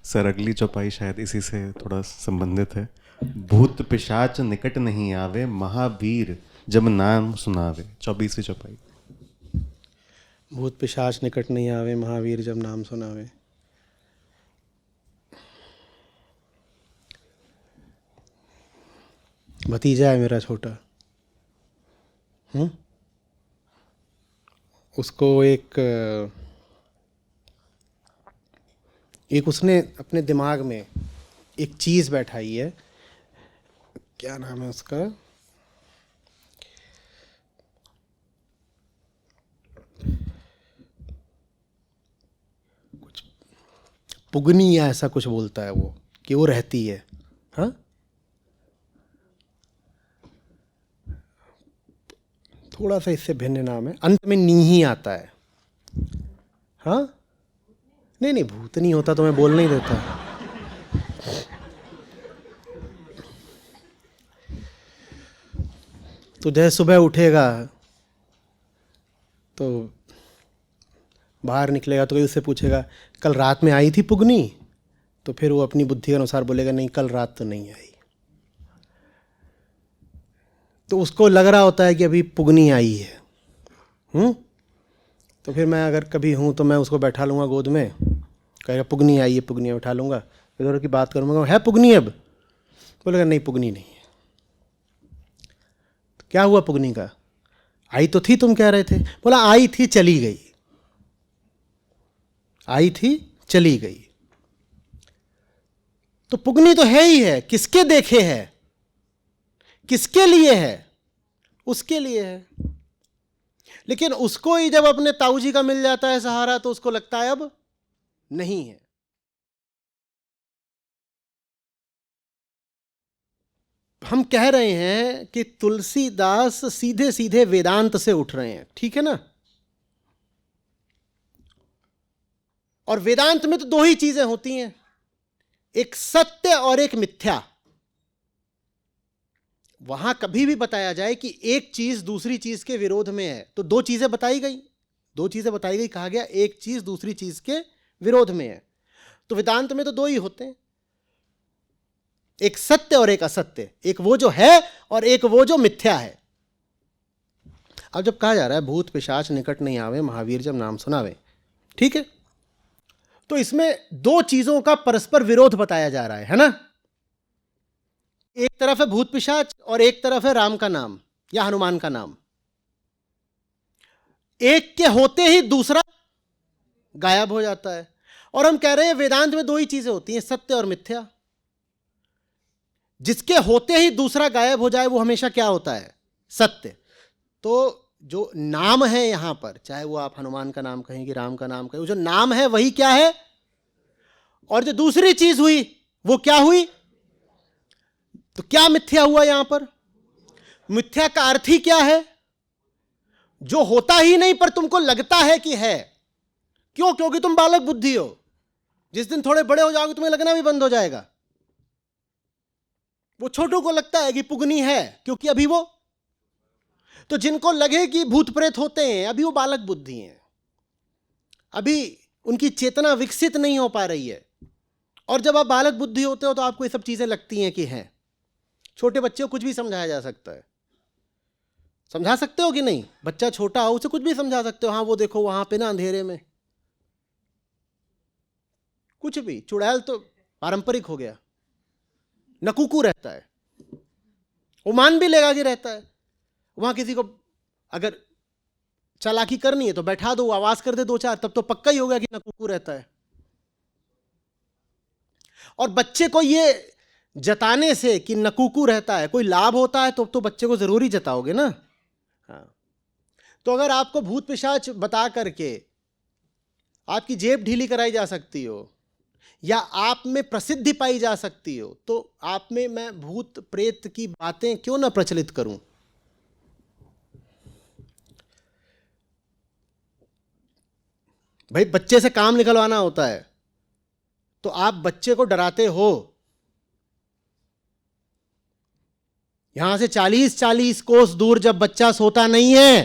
सर अगली चौपाई शायद इसी से थोड़ा संबंधित है। भूत पिशाच निकट नहीं आवे, महावीर जब नाम सुनावे। 24वीं चौपाई। भूत पिशाच निकट नहीं आवे, महावीर जब नाम सुनावे। भतीजा है मेरा छोटा, उसको एक उसने अपने दिमाग में एक चीज़ बैठाई है, क्या नाम है उसका, कुछ पुगनी या ऐसा कुछ बोलता है वो, कि वो रहती है। हाँ, थोड़ा सा इससे भिन्न नाम है, अंत में नी ही आता है। हाँ, नहीं नहीं, भूत नहीं होता तो मैं बोल नहीं देता। तो जैसे सुबह उठेगा तो बाहर निकलेगा तो कोई उससे पूछेगा कल रात में आई थी पुगनी, तो फिर वो अपनी बुद्धि के अनुसार बोलेगा नहीं, कल रात तो नहीं आई। तो उसको लग रहा होता है कि अभी पुगनी आई है। तो फिर मैं अगर कभी हूँ तो मैं उसको बैठा लूँगा गोद में, कहेगा पुगनी आई है, पुगनी बैठा लूँगा, इधर की बात करूँगा, है पुगनी अब? बोलेगा नहीं, पुगनी नहीं है। तो क्या हुआ पुगनी का? आई तो थी, तुम कह रहे थे। बोला आई थी चली गई, आई थी चली गई। तो पुगनी तो है ही है, किसके देखे है, किसके लिए है? उसके लिए है। लेकिन उसको ही जब अपने ताऊ जी का मिल जाता है सहारा तो उसको लगता है अब नहीं है। हम कह रहे हैं कि तुलसीदास सीधे सीधे वेदांत से उठ रहे हैं, ठीक है ना? और वेदांत में तो दो ही चीजें होती हैं, एक सत्य और एक मिथ्या। वहां कभी भी बताया जाए कि एक चीज दूसरी चीज के विरोध में है तो दो चीजें बताई गई, कहा गया एक चीज दूसरी चीज के विरोध में है। तो वेदांत में तो दो ही होते हैं, एक सत्य और एक असत्य, एक वो जो है और एक वो जो मिथ्या है। अब जब कहा जा रहा है भूत पिशाच निकट नहीं आवे, महावीर जब नाम सुनावे, ठीक है, तो इसमें दो चीजों का परस्पर विरोध बताया जा रहा है ना? एक तरफ है भूत पिशाच और एक तरफ है राम का नाम या हनुमान का नाम। एक के होते ही दूसरा गायब हो जाता है। और हम कह रहे हैं वेदांत में दो ही चीजें होती हैं, सत्य और मिथ्या। जिसके होते ही दूसरा गायब हो जाए वो हमेशा क्या होता है? सत्य। तो जो नाम है यहां पर, चाहे वो आप हनुमान का नाम कहें कि राम का नाम कहें, वो जो नाम है वही क्या है, और जो दूसरी चीज हुई वो क्या हुई? तो क्या मिथ्या हुआ यहां पर? मिथ्या का अर्थ ही क्या है? जो होता ही नहीं पर तुमको लगता है कि है। क्यों? क्योंकि तुम बालक बुद्धि हो। जिस दिन थोड़े बड़े हो जाओगे तुम्हें लगना भी बंद हो जाएगा। वो छोटों को लगता है कि पुगनी है क्योंकि अभी वो, तो जिनको लगे कि भूत प्रेत होते हैं अभी वो बालक बुद्धि हैं, अभी उनकी चेतना विकसित नहीं हो पा रही है। और जब आप बालक बुद्धि होते हो तो आपको ये सब चीजें लगती हैं कि हैं। छोटे बच्चे को कुछ भी समझाया जा सकता है, समझा सकते हो कि नहीं? बच्चा छोटा हो उसे कुछ भी समझा सकते हो, हाँ वो देखो वहां पे ना अंधेरे में, कुछ भी। चुड़ैल तो पारंपरिक हो गया, नकुकू रहता है, वो मान भी लेगा कि रहता है। वहां किसी को अगर चालाकी करनी है तो बैठा दो, आवाज कर दे दो चार, तब तो पक्का ही होगा कि नकुकू रहता है। और बच्चे को ये जताने से कि नकुकू रहता है कोई लाभ होता है तो बच्चे को जरूरी जताओगे ना। हाँ, तो अगर आपको भूत पिशाच बता करके आपकी जेब ढीली कराई जा सकती हो या आप में प्रसिद्धि पाई जा सकती हो, तो आप में मैं भूत प्रेत की बातें क्यों ना प्रचलित करूं? भाई बच्चे से काम निकलवाना होता है तो आप बच्चे को डराते हो। यहां से 40-40 कोस दूर जब बच्चा सोता नहीं है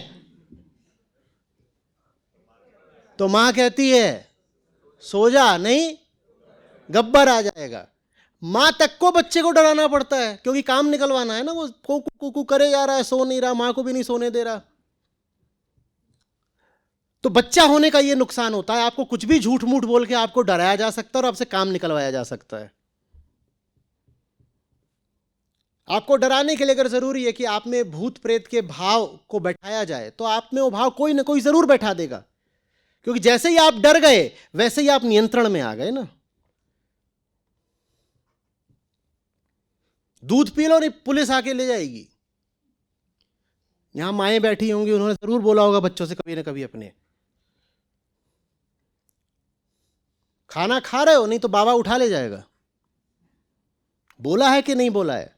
तो मां कहती है सो जा, नहीं गब्बर आ जाएगा। मां तक को बच्चे को डराना पड़ता है क्योंकि काम निकलवाना है ना। वो कुकू करे जा रहा है, सो नहीं रहा, मां को भी नहीं सोने दे रहा। तो बच्चा होने का ये नुकसान होता है, आपको कुछ भी झूठ मूठ बोल के आपको डराया जा सकता है और आपसे काम निकलवाया जा सकता है। आपको डराने के लिए अगर जरूरी है कि आप में भूत प्रेत के भाव को बैठाया जाए तो आप में वो भाव कोई ना कोई जरूर बैठा देगा, क्योंकि जैसे ही आप डर गए वैसे ही आप नियंत्रण में आ गए ना। दूध पी लो, नहीं पुलिस आके ले जाएगी। यहां माएं बैठी होंगी, उन्होंने जरूर बोला होगा बच्चों से कभी ना कभी अपने, खाना खा रहे हो नहीं तो बाबा उठा ले जाएगा। बोला है कि नहीं बोला है?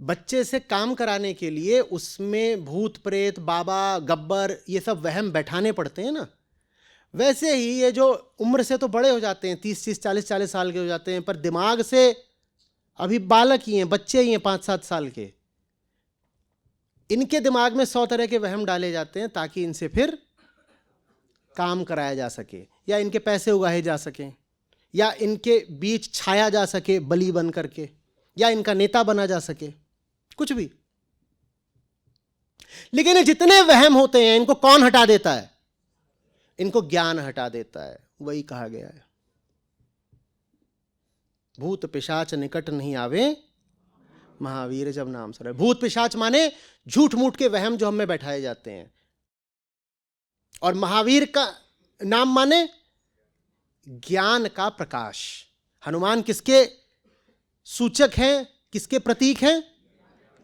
बच्चे से काम कराने के लिए उसमें भूत प्रेत, बाबा, गब्बर, ये सब वहम बैठाने पड़ते हैं ना। वैसे ही ये जो उम्र से तो बड़े हो जाते हैं, 30-30, 40-40 साल के हो जाते हैं, पर दिमाग से अभी बालक ही हैं, बच्चे ही हैं 5-7 साल के। इनके दिमाग में 100 तरह के वहम डाले जाते हैं ताकि इनसे फिर काम कराया जा सके, या इनके पैसे उगाए जा सकें, या इनके बीच छाया जा सके बली बन करके, या इनका नेता बना जा सके, कुछ भी। लेकिन ये जितने वहम होते हैं इनको कौन हटा देता है? इनको ज्ञान हटा देता है। वही कहा गया है, भूत पिशाच निकट नहीं आवे महावीर जब नाम सरे। भूत पिशाच माने झूठ मूठ के वहम जो हमें बैठाए जाते हैं, और महावीर का नाम माने ज्ञान का प्रकाश। हनुमान किसके सूचक हैं, किसके प्रतीक हैं?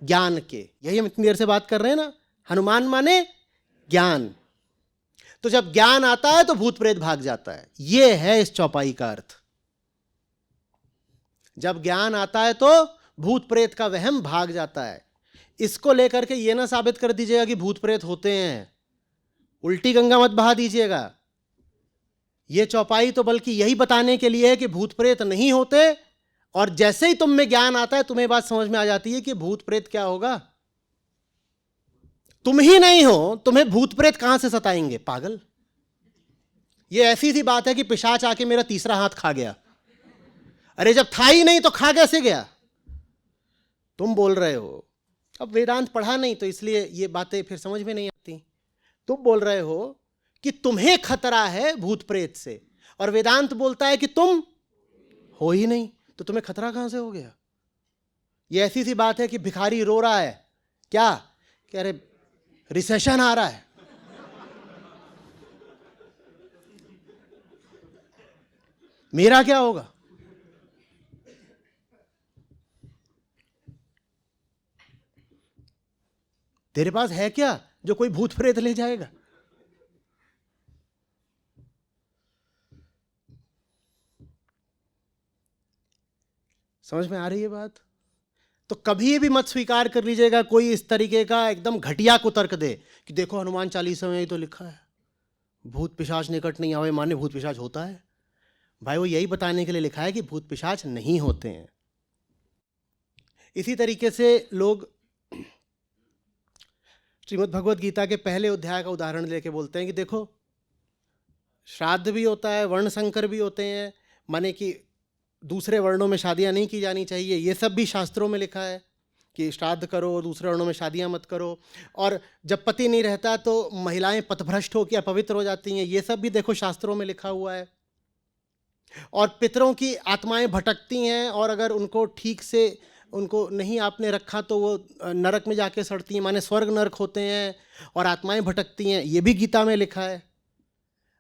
ज्ञान के। यही हम इतनी देर से बात कर रहे हैं ना, हनुमान माने ज्ञान। तो जब ज्ञान आता है तो भूत प्रेत भाग जाता है, यह है इस चौपाई का अर्थ। जब ज्ञान आता है तो भूत प्रेत का वहम भाग जाता है। इसको लेकर के यह ना साबित कर दीजिएगा कि भूत प्रेत होते हैं, उल्टी गंगा मत बहा दीजिएगा। यह चौपाई तो बल्कि यही बताने के लिए है कि भूत प्रेत नहीं होते, और जैसे ही तुम में ज्ञान आता है तुम्हें बात समझ में आ जाती है कि भूत प्रेत क्या होगा। तुम ही नहीं हो, तुम्हें भूत प्रेत कहां से सताएंगे पागल। यह ऐसी सी बात है कि पिशाच आके मेरा तीसरा हाथ खा गया। अरे जब था ही नहीं तो खा कैसे गया? तुम बोल रहे हो, अब वेदांत पढ़ा नहीं तो इसलिए ये बातें फिर समझ में नहीं आती। तुम बोल रहे हो कि तुम्हें खतरा है भूत प्रेत से, और वेदांत बोलता है कि तुम हो ही नहीं, तो तुम्हें खतरा कहां से हो गया? ये ऐसी सी बात है कि भिखारी रो रहा है, क्या कह रहे, रिसेशन आ रहा है। मेरा क्या होगा? तेरे पास है क्या जो कोई भूत प्रेत ले जाएगा? समझ में आ रही है बात? तो कभी भी मत स्वीकार कर लीजिएगा कोई इस तरीके का एकदम घटिया को तर्क दे कि देखो हनुमान 40 में ही तो लिखा है भूत पिशाच निकट नहीं आवे, माने भूत पिशाच होता है। भाई वो यही बताने के लिए लिखा है कि भूत पिशाच नहीं होते हैं। इसी तरीके से लोग श्रीमद् भगवद गीता के पहले अध्याय का उदाहरण लेके बोलते हैं कि देखो श्राद्ध भी होता है, वर्ण संकर भी होते हैं, माने कि दूसरे वर्णों में शादियां नहीं की जानी चाहिए, ये सब भी शास्त्रों में लिखा है कि श्राद्ध करो, दूसरे वर्णों में शादियां मत करो। और जब पति नहीं रहता तो महिलाएं पथभ्रष्ट होकर अपवित्र हो जाती हैं, ये सब भी देखो शास्त्रों में लिखा हुआ है। और पितरों की आत्माएं भटकती हैं, और अगर उनको ठीक से उनको नहीं आपने रखा तो वो नरक में जाके सड़ती हैं, माने स्वर्ग नरक होते हैं और आत्माएं भटकती हैं, ये भी गीता में लिखा है।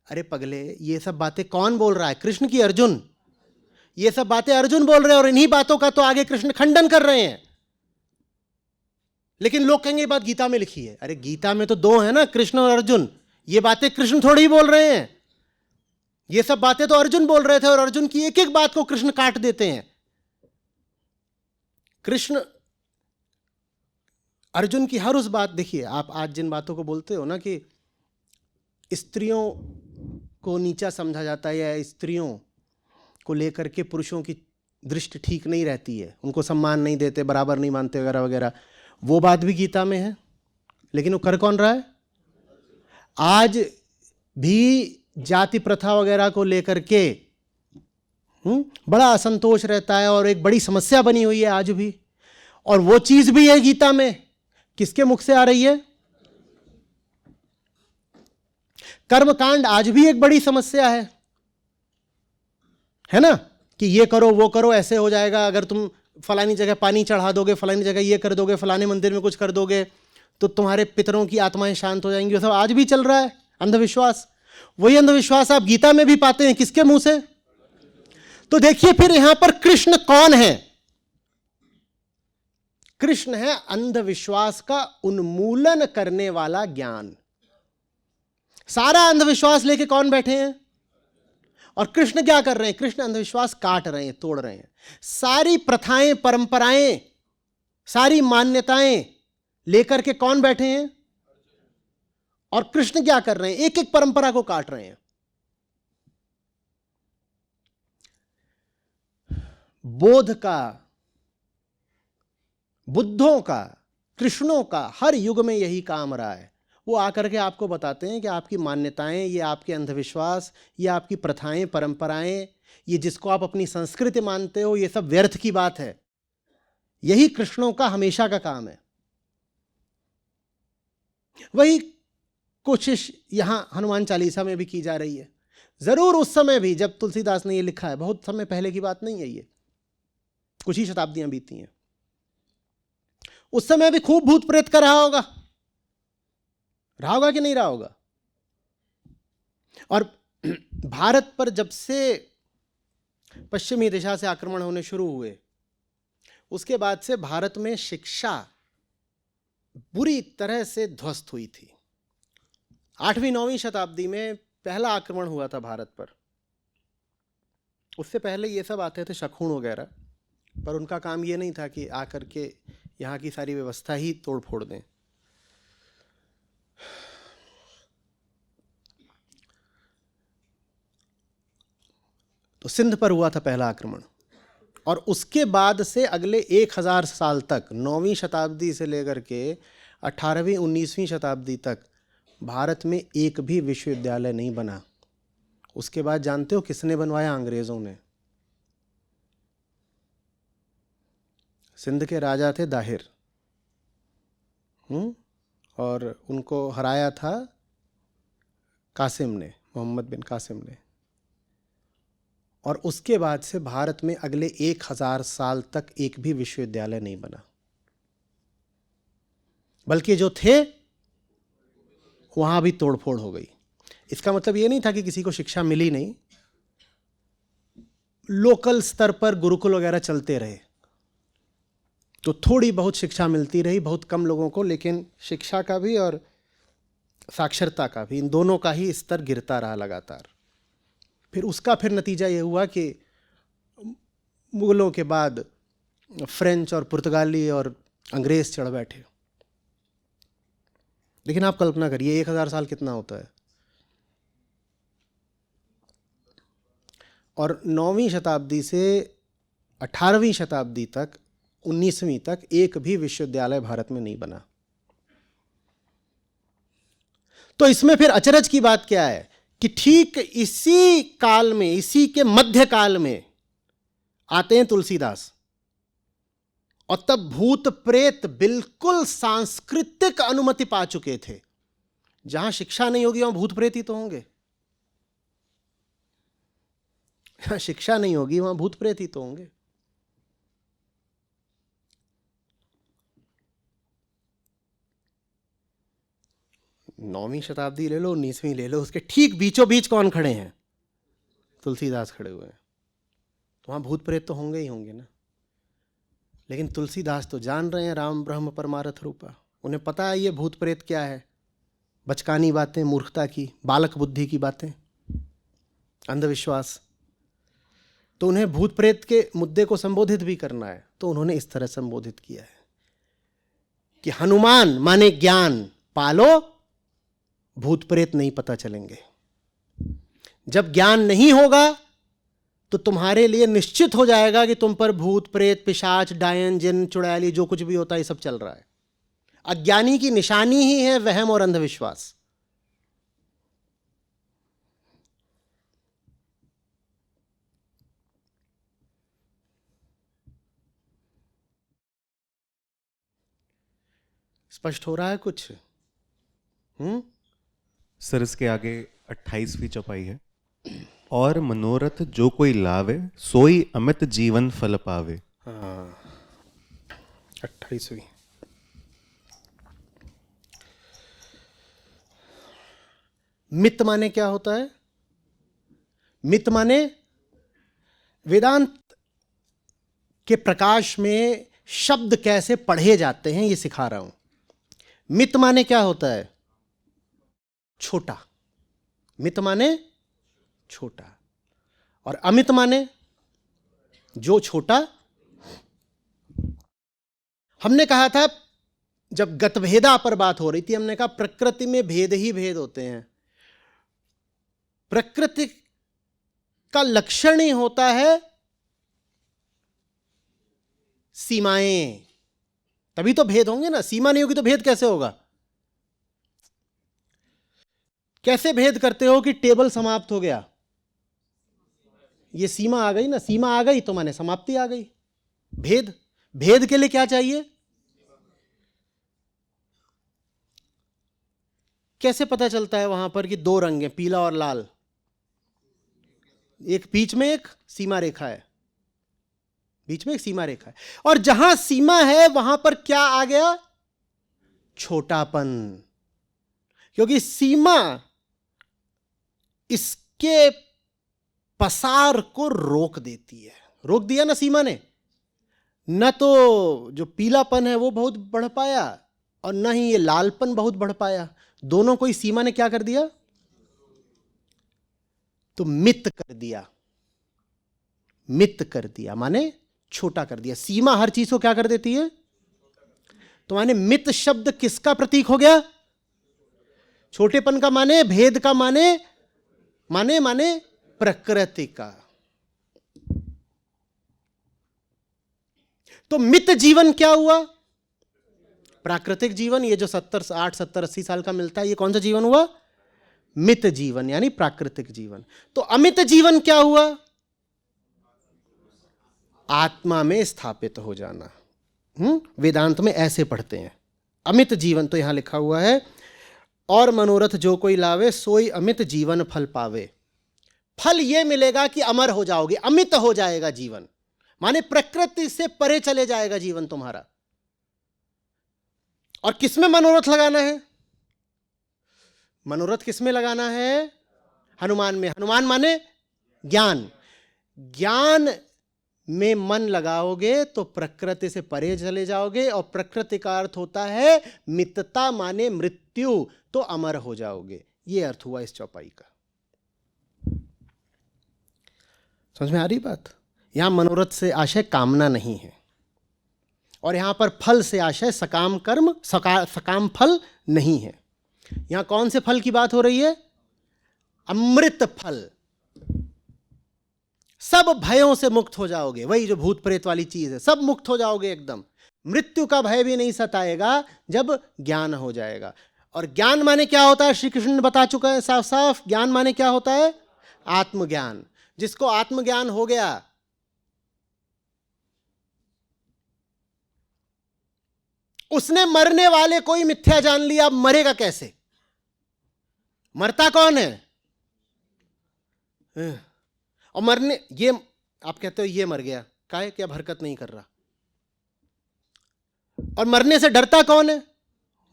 अरे पगले, ये सब बातें कौन बोल रहा है? कृष्ण की अर्जुन? ये सब बातें अर्जुन बोल रहे हैं, और इन्हीं बातों का तो आगे कृष्ण खंडन कर रहे हैं। लेकिन लोग कहेंगे ये बात गीता में लिखी है। अरे गीता में तो दो है ना, कृष्ण और अर्जुन। ये बातें कृष्ण थोड़ी ही बोल रहे हैं, ये सब बातें तो अर्जुन बोल रहे थे, और अर्जुन की एक एक बात को कृष्ण काट देते हैं। कृष्ण अर्जुन की हर उस बात, देखिए आप आज जिन बातों को बोलते हो ना कि स्त्रियों को नीचा समझा जाता है या स्त्रियों को लेकर के पुरुषों की दृष्टि ठीक नहीं रहती है, उनको सम्मान नहीं देते, बराबर नहीं मानते वगैरह वगैरह, वो बात भी गीता में है। लेकिन वो कर कौन रहा है? आज भी जाति प्रथा वगैरह को लेकर के बड़ा असंतोष रहता है और एक बड़ी समस्या बनी हुई है आज भी। और वो चीज भी है गीता में, किसके मुख से आ रही है? कर्मकांड आज भी एक बड़ी समस्या है ना, कि ये करो वो करो, ऐसे हो जाएगा, अगर तुम फलानी जगह पानी चढ़ा दोगे, फलानी जगह ये कर दोगे, फलाने मंदिर में कुछ कर दोगे तो तुम्हारे पितरों की आत्माएं शांत हो जाएंगी। वो सब आज भी चल रहा है, अंधविश्वास। वही अंधविश्वास आप गीता में भी पाते हैं, किसके मुंह से? तो देखिए फिर यहां पर कृष्ण कौन है? कृष्ण है अंधविश्वास का उन्मूलन करने वाला ज्ञान। सारा अंधविश्वास लेके कौन बैठे हैं? और कृष्ण क्या कर रहे हैं? कृष्ण अंधविश्वास काट रहे हैं, तोड़ रहे हैं। सारी प्रथाएं, परंपराएं, सारी मान्यताएं लेकर के कौन बैठे हैं? और कृष्ण क्या कर रहे हैं? एक एक परंपरा को काट रहे हैं। बोध का, बुद्धों का, कृष्णों का हर युग में यही काम रहा है। वो आकर के आपको बताते हैं कि आपकी मान्यताएं, ये आपके अंधविश्वास, ये आपकी प्रथाएं, परंपराएं, ये जिसको आप अपनी संस्कृति मानते हो, ये सब व्यर्थ की बात है। यही कृष्णों का हमेशा का काम है। वही कोशिश यहां हनुमान चालीसा में भी की जा रही है। जरूर उस समय भी जब तुलसीदास ने ये लिखा है, बहुत समय पहले की बात नहीं है, ये कुछ ही शताब्दियां बीती हैं, उस समय भी खूब भूत प्रेत का रहा होगा कि नहीं रहा होगा। और भारत पर जब से पश्चिमी दिशा से आक्रमण होने शुरू हुए, उसके बाद से भारत में शिक्षा बुरी तरह से ध्वस्त हुई थी। 8वीं-9वीं शताब्दी में पहला आक्रमण हुआ था भारत पर। उससे पहले ये सब आते थे शकुन वगैरह, पर उनका काम ये नहीं था कि आकर के यहाँ की सारी व्यवस्था ही तोड़ फोड़ दें। तो सिंध पर हुआ था पहला आक्रमण, और उसके बाद से अगले 1000 साल तक, 9वीं शताब्दी से लेकर के 18वीं 19वीं शताब्दी तक भारत में एक भी विश्वविद्यालय नहीं बना। उसके बाद जानते हो किसने बनवाया? अंग्रेजों ने। सिंध के राजा थे दाहिर, और उनको हराया था कासिम ने, मोहम्मद बिन कासिम ने। और उसके बाद से भारत में अगले 1000 साल तक एक भी विश्वविद्यालय नहीं बना, बल्कि जो थे वहां भी तोड़फोड़ हो गई। इसका मतलब ये नहीं था कि किसी को शिक्षा मिली नहीं, लोकल स्तर पर गुरुकुल वगैरह चलते रहे, तो थोड़ी बहुत शिक्षा मिलती रही, बहुत कम लोगों को, लेकिन शिक्षा का भी और साक्षरता का भी, इन दोनों का ही स्तर गिरता रहा लगातार। फिर नतीजा ये हुआ कि मुगलों के बाद फ्रेंच और पुर्तगाली और अंग्रेज चढ़ बैठे। लेकिन आप कल्पना करिए 1000 साल कितना होता है। और 9वीं शताब्दी से 18वीं शताब्दी तक, 19वीं तक एक भी विश्वविद्यालय भारत में नहीं बना। तो इसमें फिर अचरज की बात क्या है कि ठीक इसी काल में, इसी के मध्य काल में आते हैं तुलसीदास, और तब भूत प्रेत बिल्कुल सांस्कृतिक अनुमति पा चुके थे। जहां शिक्षा नहीं होगी वहां भूत प्रेत ही तो होंगे, जहां शिक्षा नहीं होगी वहां भूत प्रेत ही तो होंगे। नौवीं शताब्दी ले लो, 19वीं ले लो, उसके ठीक बीचों बीच कौन खड़े हैं? तुलसीदास खड़े हुए हैं। तो वहां भूत प्रेत तो होंगे ही होंगे ना। लेकिन तुलसीदास तो जान रहे हैं राम ब्रह्म परमारथ रूपा। उन्हें पता है ये भूत प्रेत क्या है, बचकानी बातें, मूर्खता की, बालक बुद्धि की बातें, अंधविश्वास। तो उन्हें भूत प्रेत के मुद्दे को संबोधित भी करना है, तो उन्होंने इस तरह संबोधित किया है कि हनुमान माने ज्ञान पालो, भूत प्रेत नहीं पता चलेंगे। जब ज्ञान नहीं होगा तो तुम्हारे लिए निश्चित हो जाएगा कि तुम पर भूत प्रेत पिशाच डायन जिन चुड़ैली जो कुछ भी होता है ये सब चल रहा है। अज्ञानी की निशानी ही है वहम और अंधविश्वास। स्पष्ट हो रहा है कुछ? सर इसके आगे 28वीं चौपाई है, और मनोरथ जो कोई लावे सोई अमित जीवन फल पावे। हाँ, 28वीं। मित माने क्या होता है? मित माने वेदांत के प्रकाश में शब्द कैसे पढ़े जाते हैं ये सिखा रहा हूं। मित माने क्या होता है? छोटा। मित माने छोटा, और अमित माने जो छोटा। हमने कहा था जब गतभेदा पर बात हो रही थी, हमने कहा प्रकृति में भेद ही भेद होते हैं। प्रकृति का लक्षण ही होता है सीमाएं, तभी तो भेद होंगे ना। सीमा नहीं होगी तो भेद कैसे होगा? कैसे भेद करते हो कि टेबल समाप्त हो गया? ये सीमा आ गई ना, सीमा आ गई तो माने समाप्ति आ गई। भेद, भेद के लिए क्या चाहिए? कैसे पता चलता है वहां पर कि दो रंग हैं, पीला और लाल? एक बीच में एक सीमा रेखा है, बीच में एक सीमा रेखा है, और जहां सीमा है वहां पर क्या आ गया? छोटापन। क्योंकि सीमा इसके पसार को रोक देती है। रोक दिया ना सीमा ने, न तो जो पीलापन है वो बहुत बढ़ पाया और न ही ये लालपन बहुत बढ़ पाया। दोनों को ही सीमा ने क्या कर दिया? तो मित कर दिया। मित कर दिया माने छोटा कर दिया। सीमा हर चीज को क्या कर देती है? तो माने मित शब्द किसका प्रतीक हो गया? छोटेपन का माने, भेद का माने, माने माने प्रकृति का। तो मित जीवन क्या हुआ? प्राकृतिक जीवन। ये जो 60, 70, 80 साल का मिलता है, ये कौन सा जीवन हुआ? मित जीवन, यानी प्राकृतिक जीवन। तो अमित जीवन क्या हुआ? आत्मा में स्थापित हो जाना। वेदांत में ऐसे पढ़ते हैं। अमित जीवन तो यहां लिखा हुआ है, और मनोरथ जो कोई लावे सोई अमित जीवन फल पावे। फल यह मिलेगा कि अमर हो जाओगे, अमित हो जाएगा जीवन, माने प्रकृति से परे चले जाएगा जीवन तुम्हारा। और किसमें मनोरथ लगाना है? मनोरथ किसमें लगाना है? हनुमान में। हनुमान माने ज्ञान। ज्ञान में मन लगाओगे तो प्रकृति से परे चले जाओगे, और प्रकृति का अर्थ होता है मितता माने मृत्यु, तो अमर हो जाओगे। यह अर्थ हुआ इस चौपाई का। समझ में आ रही बात? यहां मनोरथ से आशय कामना नहीं है, और यहां पर फल से आशय सकाम कर्म, सकाम फल नहीं है। यहां कौन से फल की बात हो रही है? अमृत फल। सब भयों से मुक्त हो जाओगे, वही जो भूत प्रेत वाली चीज है, सब मुक्त हो जाओगे एकदम। मृत्यु का भय भी नहीं सताएगा जब ज्ञान हो जाएगा। और ज्ञान माने क्या होता है? श्री कृष्ण ने बता चुका है साफ साफ। ज्ञान माने क्या होता है? आत्मज्ञान। जिसको आत्मज्ञान हो गया, उसने मरने वाले को ही मिथ्या जान लिया। अब मरेगा कैसे? मरता कौन है? और मरने, ये आप कहते हो ये मर गया, काहे कि अब हरकत नहीं कर रहा। और मरने से डरता कौन है?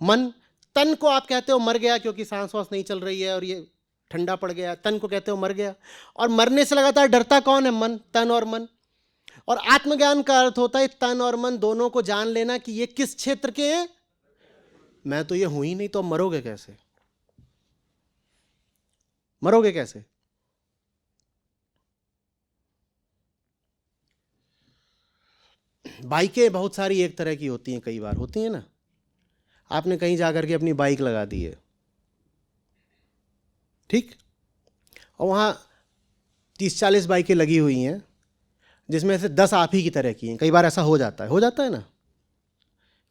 मन। तन को आप कहते हो मर गया क्योंकि सांस वास नहीं चल रही है और ये ठंडा पड़ गया, तन को कहते हो मर गया। और मरने से लगातार डरता कौन है? मन। तन और मन। और आत्मज्ञान का अर्थ होता है तन और मन दोनों को जान लेना कि ये किस क्षेत्र के हैं। मैं तो ये हूं ही नहीं, तो मरोगे कैसे? मरोगे कैसे? बाइकें बहुत सारी एक तरह की होती हैं, कई बार होती हैं ना। आपने कहीं जाकर के अपनी बाइक लगा दी है, ठीक, और वहाँ 30-40 बाइकें लगी हुई हैं, जिसमें से 10 आप ही की तरह की हैं। कई बार ऐसा हो जाता है ना,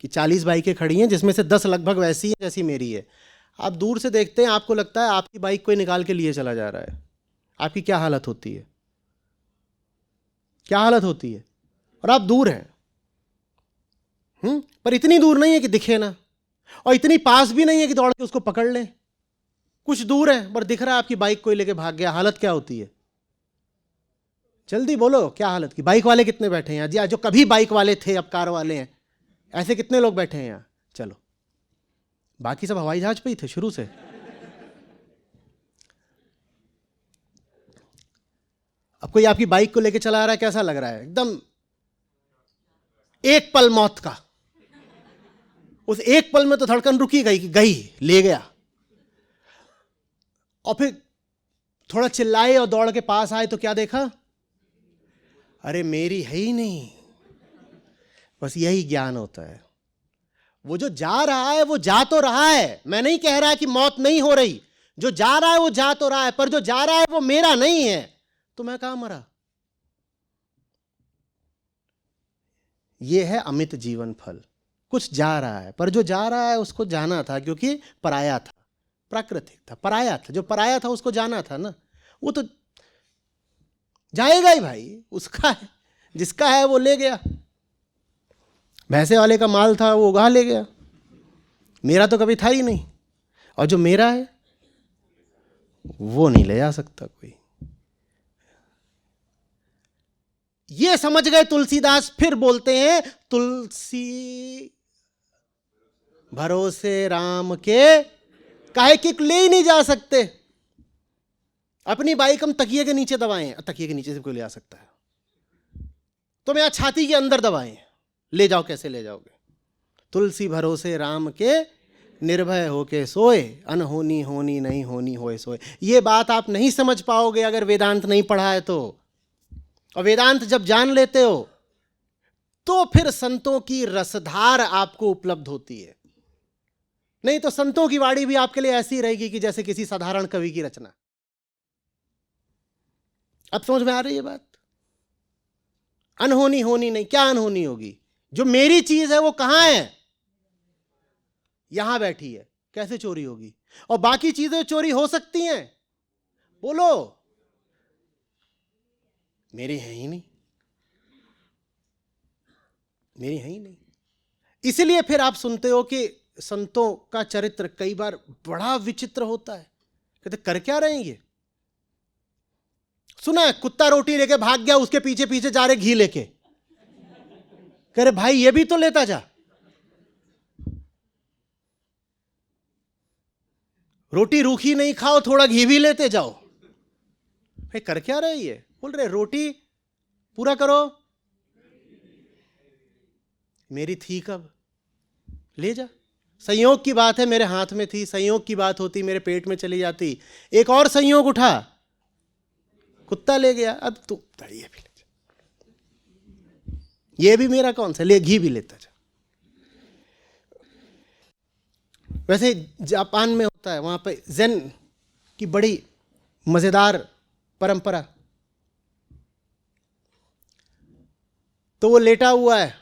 कि 40 बाइकें खड़ी हैं जिसमें से 10 लगभग वैसी हैं जैसी मेरी है। आप दूर से देखते हैं, आपको लगता है आपकी बाइक कोई निकाल के लिए चला जा रहा है। आपकी क्या हालत होती है? क्या हालत होती है? और आप दूर हैं, पर इतनी दूर नहीं है कि दिखे ना, और इतनी पास भी नहीं है कि दौड़ के उसको पकड़ लें। कुछ दूर है पर दिख रहा है आपकी बाइक कोई लेके भाग गया। हालत क्या होती है? जल्दी बोलो, क्या हालत की? बाइक वाले कितने बैठे हैं यहाँ? जो कभी बाइक वाले थे अब कार वाले हैं, ऐसे कितने लोग बैठे हैं यहाँ? चलो, बाकी सब हवाई जहाज पे ही थे शुरू से। अब कोई आपकी बाइक को लेके चला रहा है, कैसा लग रहा है? एकदम एक पल मौत का। उस एक पल में तो धड़कन रुकी गई, ले गया। और फिर थोड़ा चिल्लाए और दौड़ के पास आए तो क्या देखा? अरे मेरी है ही नहीं। बस यही ज्ञान होता है। वो जो जा रहा है वो जा तो रहा है, मैं नहीं कह रहा कि मौत नहीं हो रही। जो जा रहा है वो जा तो रहा है, पर जो जा रहा है वो मेरा नहीं है, तो मैं कहां मरा? ये है अमित जीवन फल। कुछ जा रहा है, पर जो जा रहा है उसको जाना था, क्योंकि पराया था, प्राकृतिक था, पराया था। जो पराया था उसको जाना था ना, वो तो जाएगा ही भाई, उसका है। जिसका है वो ले गया। भैंसे वाले का माल था, वो उगा ले गया। मेरा तो कभी था ही नहीं, और जो मेरा है वो नहीं ले जा सकता कोई। ये समझ गए तुलसीदास, फिर बोलते हैं तुलसी भरोसे राम के, काहे कि ले ही नहीं जा सकते। अपनी बाइक हम तकिए के नीचे दबाएं, तकिए के नीचे से कोई ले आ सकता है? तो मैं छाती के अंदर दबाएं, ले जाओ, कैसे ले जाओगे? तुलसी भरोसे राम के, निर्भय होके सोए, अनहोनी होनी नहीं होनी होए सोए। ये बात आप नहीं समझ पाओगे अगर वेदांत नहीं पढ़ा है तो। और वेदांत जब जान लेते हो तो फिर संतों की रसधार आपको उपलब्ध होती है। नहीं तो संतों की वाणी भी आपके लिए ऐसी रहेगी कि जैसे किसी साधारण कवि की रचना। अब समझ में आ रही है बात? अनहोनी होनी नहीं, क्या अनहोनी होगी? जो मेरी चीज है वो कहां है? यहां बैठी है, कैसे चोरी होगी? और बाकी चीजें चोरी हो सकती हैं? बोलो, मेरी है ही नहीं, मेरी है ही नहीं। इसलिए फिर आप सुनते हो कि संतों का चरित्र कई बार बड़ा विचित्र होता है। कहते कर क्या रहे हैं ये? सुना है कुत्ता रोटी लेके भाग गया, उसके पीछे पीछे जा रहे घी लेके। कह रहे भाई ये भी तो लेता जा। रोटी रूखी नहीं खाओ, थोड़ा घी भी लेते जाओ। भाई कर क्या रहे ये? बोल रहे रोटी पूरा करो। मेरी थी कब? ले जा। संयोग की बात है, मेरे हाथ में थी। संयोग की बात होती मेरे पेट में चली जाती। एक और संयोग उठा, कुत्ता ले गया। अब तू ये भी ले जा, ये भी मेरा कौन सा? ले, घी भी लेता जा। वैसे जापान में होता है, वहां पे ज़ेन की बड़ी मजेदार परंपरा। तो वो लेटा हुआ है,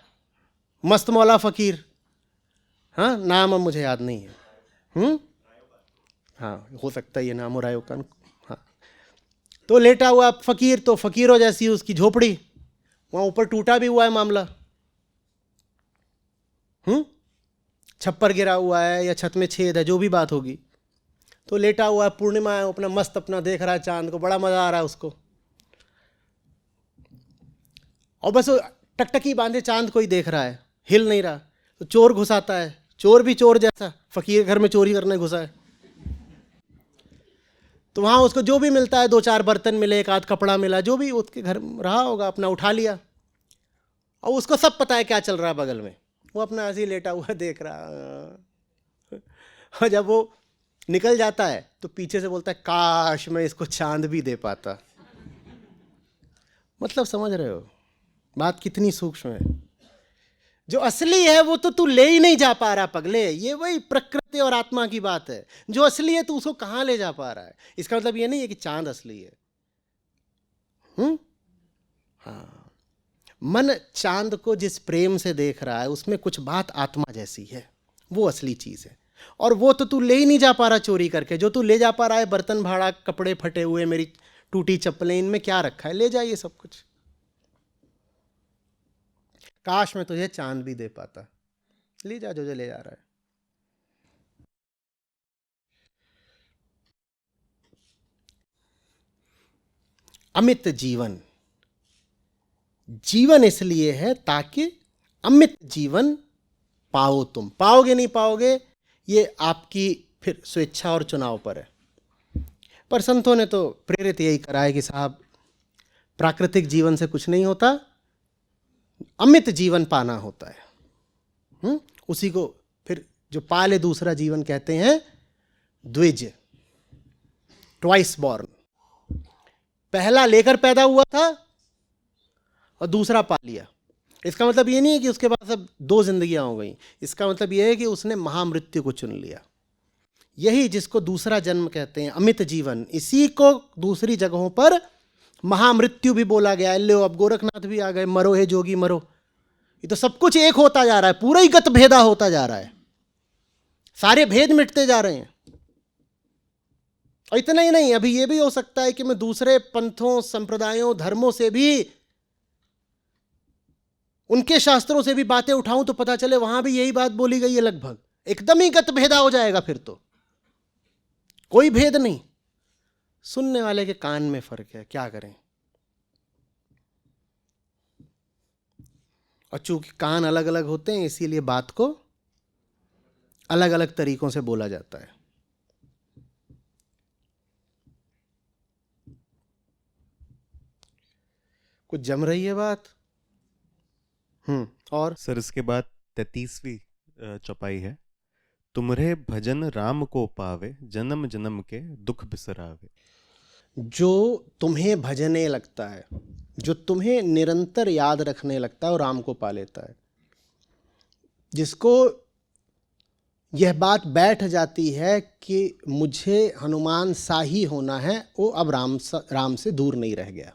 मस्त मौला फकीर, हाँ नाम अब मुझे याद नहीं है, हाँ हो सकता है ये नाम हो रहा है का। हाँ, तो लेटा हुआ फकीर, तो फकीरों जैसी उसकी झोपड़ी, वहां ऊपर टूटा भी हुआ है मामला, छप्पर गिरा हुआ है या छत में छेद है, जो भी बात होगी। तो लेटा हुआ है, पूर्णिमा है, अपना मस्त अपना देख रहा है चांद को, बड़ा मजा आ रहा है उसको। और बस टकटकी बांधे चांद को ही देख रहा है, हिल नहीं रहा। तो चोर घुसाता है, चोर भी चोर जैसा, फकीर घर में चोरी करने घुसा है। तो वहाँ उसको जो भी मिलता है, 2-4 बर्तन मिले, एक आध कपड़ा मिला, जो भी उसके घर रहा होगा, अपना उठा लिया। और उसको सब पता है क्या चल रहा है बगल में, वो अपना ऐसे ही लेटा हुआ देख रहा। और जब वो निकल जाता है तो पीछे से बोलता है काश मैं इसको चांद भी दे पाता। मतलब समझ रहे हो बात कितनी सूक्ष्म है? जो असली है वो तो तू ले ही नहीं जा पा रहा पगले। ये वही प्रकृति और आत्मा की बात है। जो असली है तू उसको कहां ले जा पा रहा है। इसका मतलब ये नहीं है कि चांद असली है। हाँ, मन चांद को जिस प्रेम से देख रहा है उसमें कुछ बात आत्मा जैसी है, वो असली चीज है। और वो तो तू ले ही नहीं जा पा रहा चोरी करके। जो तू ले जा पा रहा है बर्तन भाड़ा, कपड़े फटे हुए, मेरी टूटी चप्पलें, इनमें क्या रखा है, ले जा ये सब कुछ। काश मैं तुझे चांद भी दे पाता। ले जा जो जो ले जा रहा है। अमित जीवन, जीवन इसलिए है ताकि अमित जीवन पाओ। तुम पाओगे नहीं पाओगे ये आपकी फिर स्वेच्छा और चुनाव पर है। पर संतों ने तो प्रेरित यही करा है कि साहब प्राकृतिक जीवन से कुछ नहीं होता, अमित जीवन पाना होता है। उसी को फिर जो पाले दूसरा जीवन कहते हैं द्विज, ट्वाइस बॉर्न। पहला लेकर पैदा हुआ था और दूसरा पा लिया। इसका मतलब ये नहीं है कि उसके पास अब दो जिंदगियां हो गई। इसका मतलब ये है कि उसने महामृत्यु को चुन लिया। यही जिसको दूसरा जन्म कहते हैं, अमित जीवन, इसी को दूसरी जगहों पर महामृत्यु भी बोला गया है। लो अब गोरखनाथ भी आ गए, मरो हे जोगी मरो। ये तो सब कुछ एक होता जा रहा है, पूरा ही गत भेदा होता जा रहा है, सारे भेद मिटते जा रहे हैं। और इतना ही नहीं, अभी ये भी हो सकता है कि मैं दूसरे पंथों, संप्रदायों, धर्मों से भी, उनके शास्त्रों से भी बातें उठाऊं तो पता चले वहां भी यही बात बोली गई है लगभग। एकदम ही गत भेदा हो जाएगा, फिर तो कोई भेद नहीं। सुनने वाले के कान में फर्क है, क्या करें। और चूंकि कान अलग अलग होते हैं इसीलिए बात को अलग अलग तरीकों से बोला जाता है। कुछ जम रही है बात। और सर इसके बाद 33वीं चौपाई है। तुमरे भजन राम को पावे, जन्म जन्म के दुख बिसरावे। जो तुम्हें भजने लगता है, जो तुम्हें निरंतर याद रखने लगता है, वो राम को पा लेता है। जिसको यह बात बैठ जाती है कि मुझे हनुमान सा ही होना है, वो अब राम से दूर नहीं रह गया।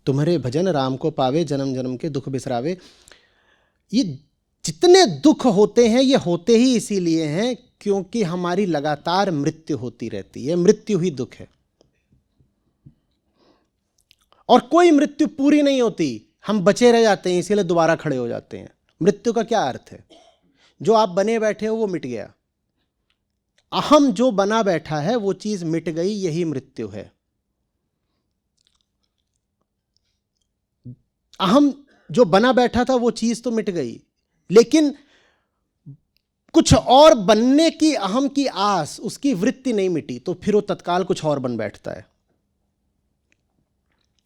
तुम्हारे भजन राम को पावे, जन्म जन्म के दुख बिसरावे। ये जितने दुख होते हैं ये होते ही इसीलिए हैं क्योंकि हमारी लगातार मृत्यु होती रहती है। मृत्यु ही दुख है और कोई मृत्यु पूरी नहीं होती। हम बचे रह जाते हैं, इसीलिए दोबारा खड़े हो जाते हैं। मृत्यु का क्या अर्थ है? जो आप बने बैठे हो वो मिट गया। अहम जो बना बैठा है वो चीज मिट गई, यही मृत्यु है। अहम जो बना बैठा था वो चीज तो मिट गई, लेकिन कुछ और बनने की अहम की आस, उसकी वृत्ति नहीं मिटी, तो फिर वो तत्काल कुछ और बन बैठता है।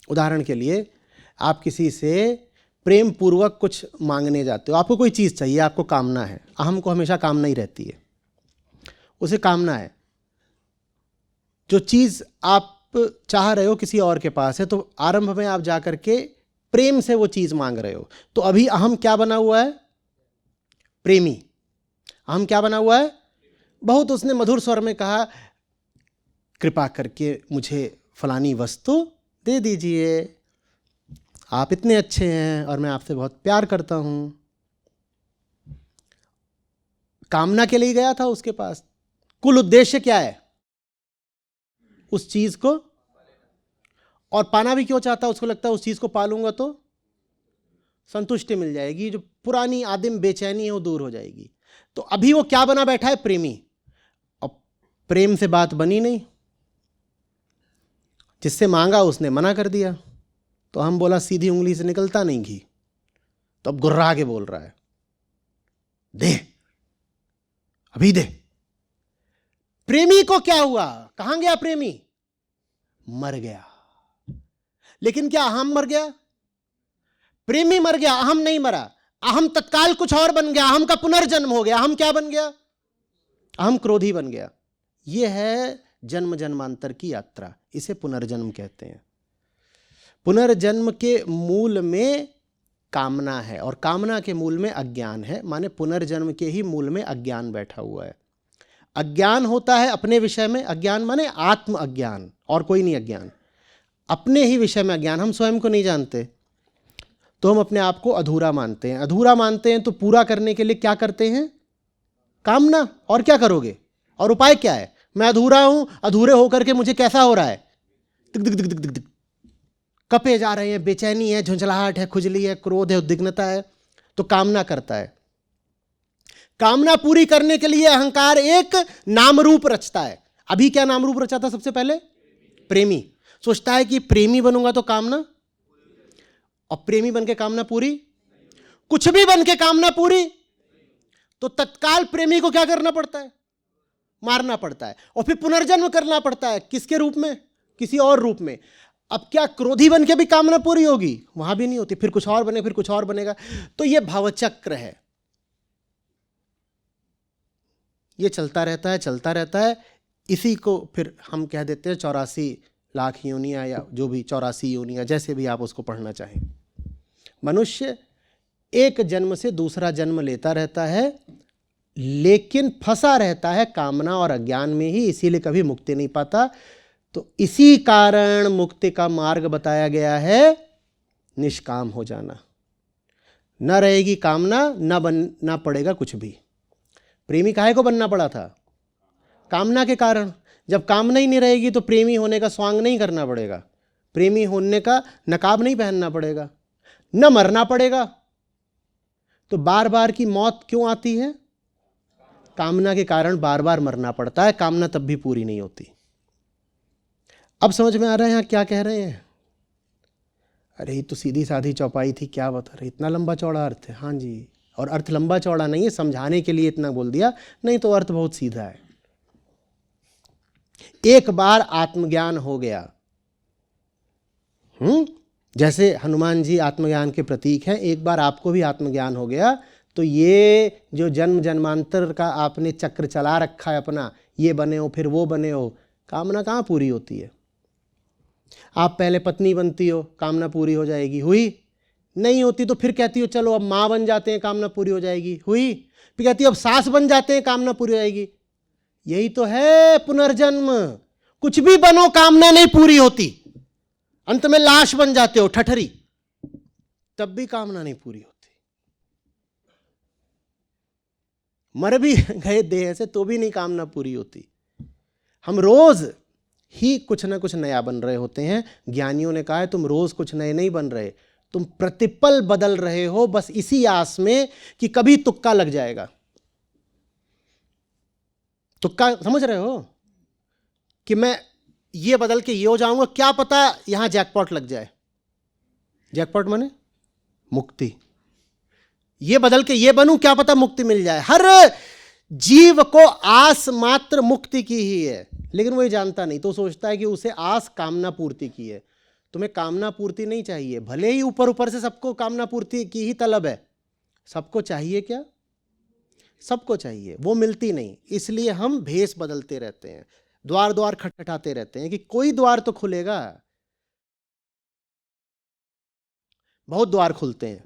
उदाहरण के लिए आप किसी से प्रेम पूर्वक कुछ मांगने जाते हो, आपको कोई चीज चाहिए, आपको कामना है। अहम को हमेशा कामना ही रहती है, उसे कामना है। जो चीज आप चाह रहे हो किसी और के पास है, तो आरंभ में आप जाकर के प्रेम से वो चीज मांग रहे हो, तो अभी अहम क्या बना हुआ है? प्रेमी। अहम क्या बना हुआ है? बहुत उसने मधुर स्वर में कहा, कृपा करके मुझे फलानी वस्तु दे दीजिए, आप इतने अच्छे हैं और मैं आपसे बहुत प्यार करता हूं। कामना के लिए गया था उसके पास। कुल उद्देश्य क्या है? उस चीज को, और पाना भी क्यों चाहता? उसको लगता है उस चीज को पालूंगा तो संतुष्टि मिल जाएगी, जो पुरानी आदिम बेचैनी है वो दूर हो जाएगी। तो अभी वो क्या बना बैठा है? प्रेमी। और प्रेम से बात बनी नहीं, जिससे मांगा उसने मना कर दिया, तो हम बोला सीधी उंगली से निकलता नहीं घी, तो अब गुर्रा के बोल रहा है, दे अभी दे। प्रेमी को क्या हुआ? कहां गया प्रेमी? मर गया। लेकिन क्या अहम मर गया? प्रेमी मर गया, अहम नहीं मरा। अहम तत्काल कुछ और बन गया, अहम का पुनर्जन्म हो गया। अहम क्या बन गया? अहम क्रोधी बन गया। यह है जन्म जन्मांतर की यात्रा, इसे पुनर्जन्म कहते हैं। पुनर्जन्म के मूल में कामना है, और कामना के मूल में अज्ञान है, माने पुनर्जन्म के ही मूल में अज्ञान बैठा हुआ है। अज्ञान होता है अपने विषय में, अज्ञान माने आत्म अज्ञान, और कोई नहीं अज्ञान, अपने ही विषय में अज्ञान। हम स्वयं को नहीं जानते तो हम अपने आप को अधूरा मानते हैं। अधूरा मानते हैं तो पूरा करने के लिए क्या करते हैं? कामना। और क्या करोगे? और उपाय क्या है? मैं अधूरा हूं, अधूरे होकर के मुझे कैसा हो रहा है? दिक दिक दिक दिक दिक दिक, कपे जा रहे हैं, बेचैनी है, झुंझलाहट है, खुजली है, क्रोध है, उद्विग्नता है, तो कामना करता है। कामना पूरी करने के लिए अहंकार एक नाम रूप रचता है। अभी क्या नाम रूप रचा था सबसे पहले? प्रेमी। सोचता है कि प्रेमी बनूंगा तो कामना, और प्रेमी बन के कामना पूरी, कुछ भी बन के कामना पूरी, तो तत्काल प्रेमी को क्या करना पड़ता है? मारना पड़ता है, और फिर पुनर्जन्म करना पड़ता है। किसके रूप में? किसी और रूप में। अब क्या क्रोधी बन के भी कामना पूरी होगी? वहां भी नहीं होती, फिर कुछ और बने, फिर कुछ और बनेगा। तो यह भावचक्र है, ये चलता रहता है, चलता रहता है। इसी को फिर हम कह देते हैं 84 लाख योनियां, या जो भी 84 योनियां, जैसे भी आप उसको पढ़ना चाहें। मनुष्य एक जन्म से दूसरा जन्म लेता रहता है, लेकिन फंसा रहता है कामना और अज्ञान में ही, इसीलिए कभी मुक्ति नहीं पाता। तो इसी कारण मुक्ति का मार्ग बताया गया है निष्काम हो जाना। न रहेगी कामना, न बनना पड़ेगा कुछ भी। प्रेमी काहे को बनना पड़ा था? कामना के कारण। जब कामना ही नहीं रहेगी तो प्रेमी होने का स्वांग नहीं करना पड़ेगा, प्रेमी होने का नकाब नहीं पहनना पड़ेगा, न मरना पड़ेगा। तो बार बार की मौत क्यों आती है? कामना के कारण बार बार मरना पड़ता है, कामना तब भी पूरी नहीं होती। अब समझ में आ रहा है यहां क्या कह रहे हैं? अरे ये तो सीधी साधी चौपाई थी, क्या बता रहे, इतना लंबा चौड़ा अर्थ है। हाँ जी, और अर्थ लंबा चौड़ा नहीं है, समझाने के लिए इतना बोल दिया, नहीं तो अर्थ बहुत सीधा है। एक बार आत्मज्ञान हो गया, जैसे हनुमान जी आत्मज्ञान के प्रतीक हैं, एक बार आपको भी आत्मज्ञान हो गया तो ये जो जन्म जन्मांतर का आपने चक्र चला रखा है अपना, ये बने हो फिर वो बने हो, कामना कहाँ पूरी होती है? आप पहले पत्नी बनती हो, कामना पूरी हो जाएगी, हुई? नहीं होती तो फिर कहती हो चलो अब माँ बन जाते हैं, कामना पूरी हो जाएगी, हुई? फिर कहती हो अब सास बन जाते हैं, कामना पूरी हो जाएगी। यही तो है पुनर्जन्म। कुछ भी बनो, कामना नहीं पूरी होती, अंत में लाश बन जाते हो, ठठरी, तब भी कामना नहीं पूरी होती। मर भी गए देह से तो भी नहीं कामना पूरी होती। हम रोज ही कुछ ना कुछ नया बन रहे होते हैं। ज्ञानियों ने कहा है तुम रोज कुछ नए नहीं बन रहे, तुम प्रतिपल बदल रहे हो, बस इसी आस में कि कभी तुक्का लग जाएगा। तुक्का समझ रहे हो कि मैं ये बदल के ये हो जाऊंगा, क्या पता यहां जैकपॉट लग जाए। जैकपॉट माने मुक्ति। ये बदल के ये बनूं, क्या पता मुक्ति मिल जाए। हर जीव को आस मात्र मुक्ति की ही है, लेकिन वो ये जानता नहीं, तो सोचता है कि उसे आस कामना पूर्ति की है। तुम्हें कामना पूर्ति नहीं चाहिए, भले ही ऊपर ऊपर से सबको कामना पूर्ति की ही तलब है। सबको चाहिए क्या? सबको चाहिए, वो मिलती नहीं, इसलिए हम भेष बदलते रहते हैं, द्वार द्वार खटखटाते रहते हैं कि कोई द्वार तो खुलेगा। बहुत द्वार खुलते हैं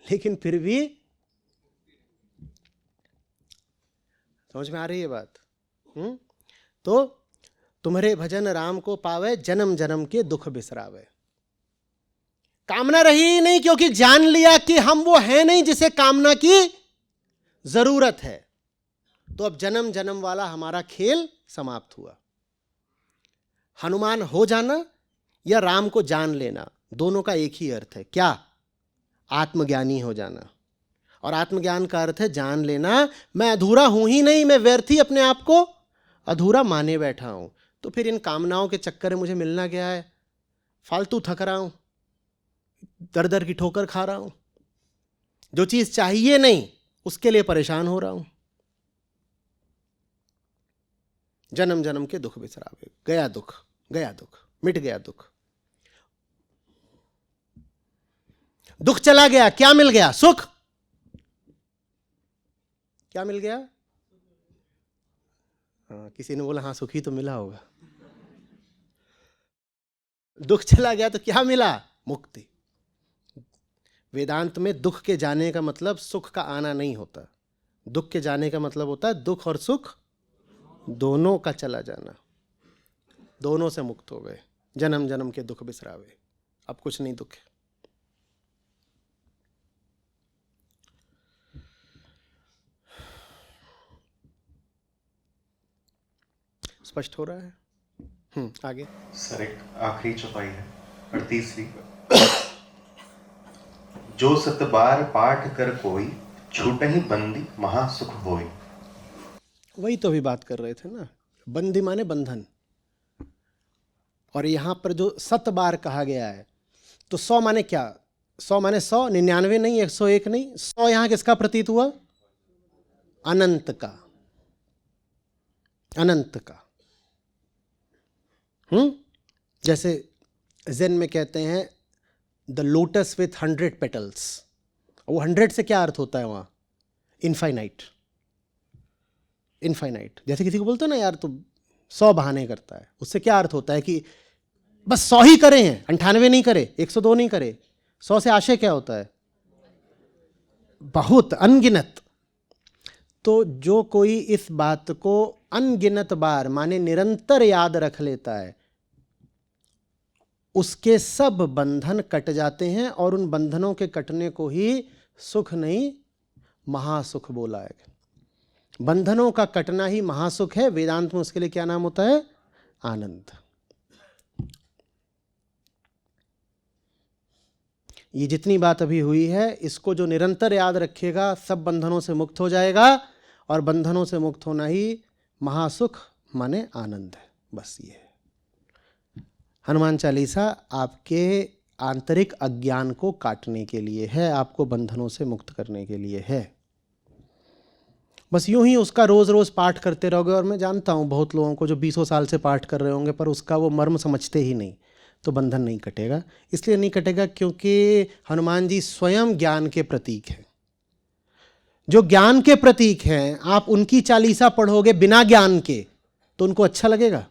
लेकिन फिर भी समझ में आ रही है बात? तो तुम्हारे भजन राम को पावे, जन्म जन्म के दुख बिसरावे। कामना रही ही नहीं, क्योंकि जान लिया कि हम वो हैं नहीं जिसे कामना की जरूरत है। तो अब जन्म जन्म वाला हमारा खेल समाप्त हुआ। हनुमान हो जाना या राम को जान लेना, दोनों का एक ही अर्थ है। क्या? आत्मज्ञानी हो जाना। और आत्मज्ञान का अर्थ है जान लेना मैं अधूरा हूं ही नहीं, मैं व्यर्थ ही अपने आप को अधूरा माने बैठा हूं। तो फिर इन कामनाओं के चक्कर में मुझे मिलना क्या है? फालतू थक रहा हूं, दर दर की ठोकर खा रहा हूं, जो चीज चाहिए नहीं उसके लिए परेशान हो रहा हूं। जन्म जन्म के दुख बिसरावे। गया दुख, गया दुख, मिट गया दुख। दुख चला गया, क्या मिल गया? सुख। क्या मिल गया? हाँ, किसी ने बोला हाँ सुखी तो मिला होगा। दुख चला गया तो क्या मिला? मुक्ति। वेदांत में दुख के जाने का मतलब सुख का आना नहीं होता। दुख के जाने का मतलब होता है दुख और सुख दोनों का चला जाना। दोनों से मुक्त हो गए, जन्म जन्म के दुख बिसरावे, अब कुछ नहीं दुख है। स्पष्ट हो रहा है? आगे सर एक आखिरी चौपाई है और तीसरी, जो सत बार पाठ कर कोई छूटहि बंदी महासुख होई। वही तो अभी बात कर रहे थे ना, बंदी माने बंधन। और यहां पर जो 7 बार कहा गया है, तो 100 माने क्या? 100 माने 100, 99 नहीं, 101 नहीं। 100 यहां किसका प्रतीत हुआ? अनंत का, अनंत का। जैसे ज़ेन में कहते हैं द लोटस विथ 100 पेटल्स। वो 100 से क्या अर्थ होता है वहाँ? Infinite, infinite. जैसे किसी को बोलते हैं ना यार तो 100 बहाने करता है, उससे क्या अर्थ होता है कि बस 100 ही करे हैं, 98 नहीं करे, 102 नहीं करे। 100 से आशय क्या होता है? बहुत, अनगिनत। तो जो कोई इस बात को अनगिनत बार माने निरंतर याद रख लेता है, उसके सब बंधन कट जाते हैं। और उन बंधनों के कटने को ही सुख नहीं महासुख बोला है। बंधनों का कटना ही महासुख है। वेदांत में उसके लिए क्या नाम होता है? आनंद। ये जितनी बात अभी हुई है, इसको जो निरंतर याद रखेगा सब बंधनों से मुक्त हो जाएगा। और बंधनों से मुक्त होना ही महासुख माने आनंद है। बस ये है। हनुमान चालीसा आपके आंतरिक अज्ञान को काटने के लिए है, आपको बंधनों से मुक्त करने के लिए है। बस यूं ही उसका रोज़ रोज़ पाठ करते रहोगे। और मैं जानता हूँ बहुत लोगों को जो 20 साल से पाठ कर रहे होंगे, पर उसका वो मर्म समझते ही नहीं, तो बंधन नहीं कटेगा। इसलिए नहीं कटेगा क्योंकि हनुमान जी स्वयं ज्ञान के प्रतीक हैं। जो ज्ञान के प्रतीक हैं, आप उनकी चालीसा पढ़ोगे बिना ज्ञान के तो उनको अच्छा लगेगा?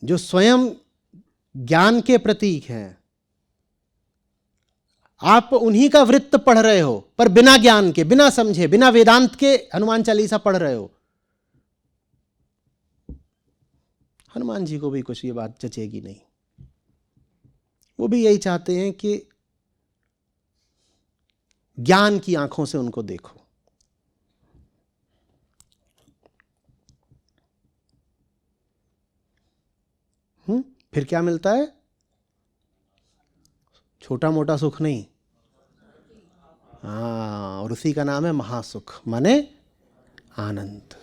जो स्वयं ज्ञान के प्रतीक हैं, आप उन्हीं का वृत्त पढ़ रहे हो, पर बिना ज्ञान के, बिना समझे, बिना वेदांत के हनुमान चालीसा पढ़ रहे हो। हनुमान जी को भी कुछ ये बात जचेगी नहीं। वो भी यही चाहते हैं कि ज्ञान की आंखों से उनको देखो। फिर क्या मिलता है? छोटा मोटा सुख नहीं, हाँ, और उसी का नाम है महासुख माने आनंद।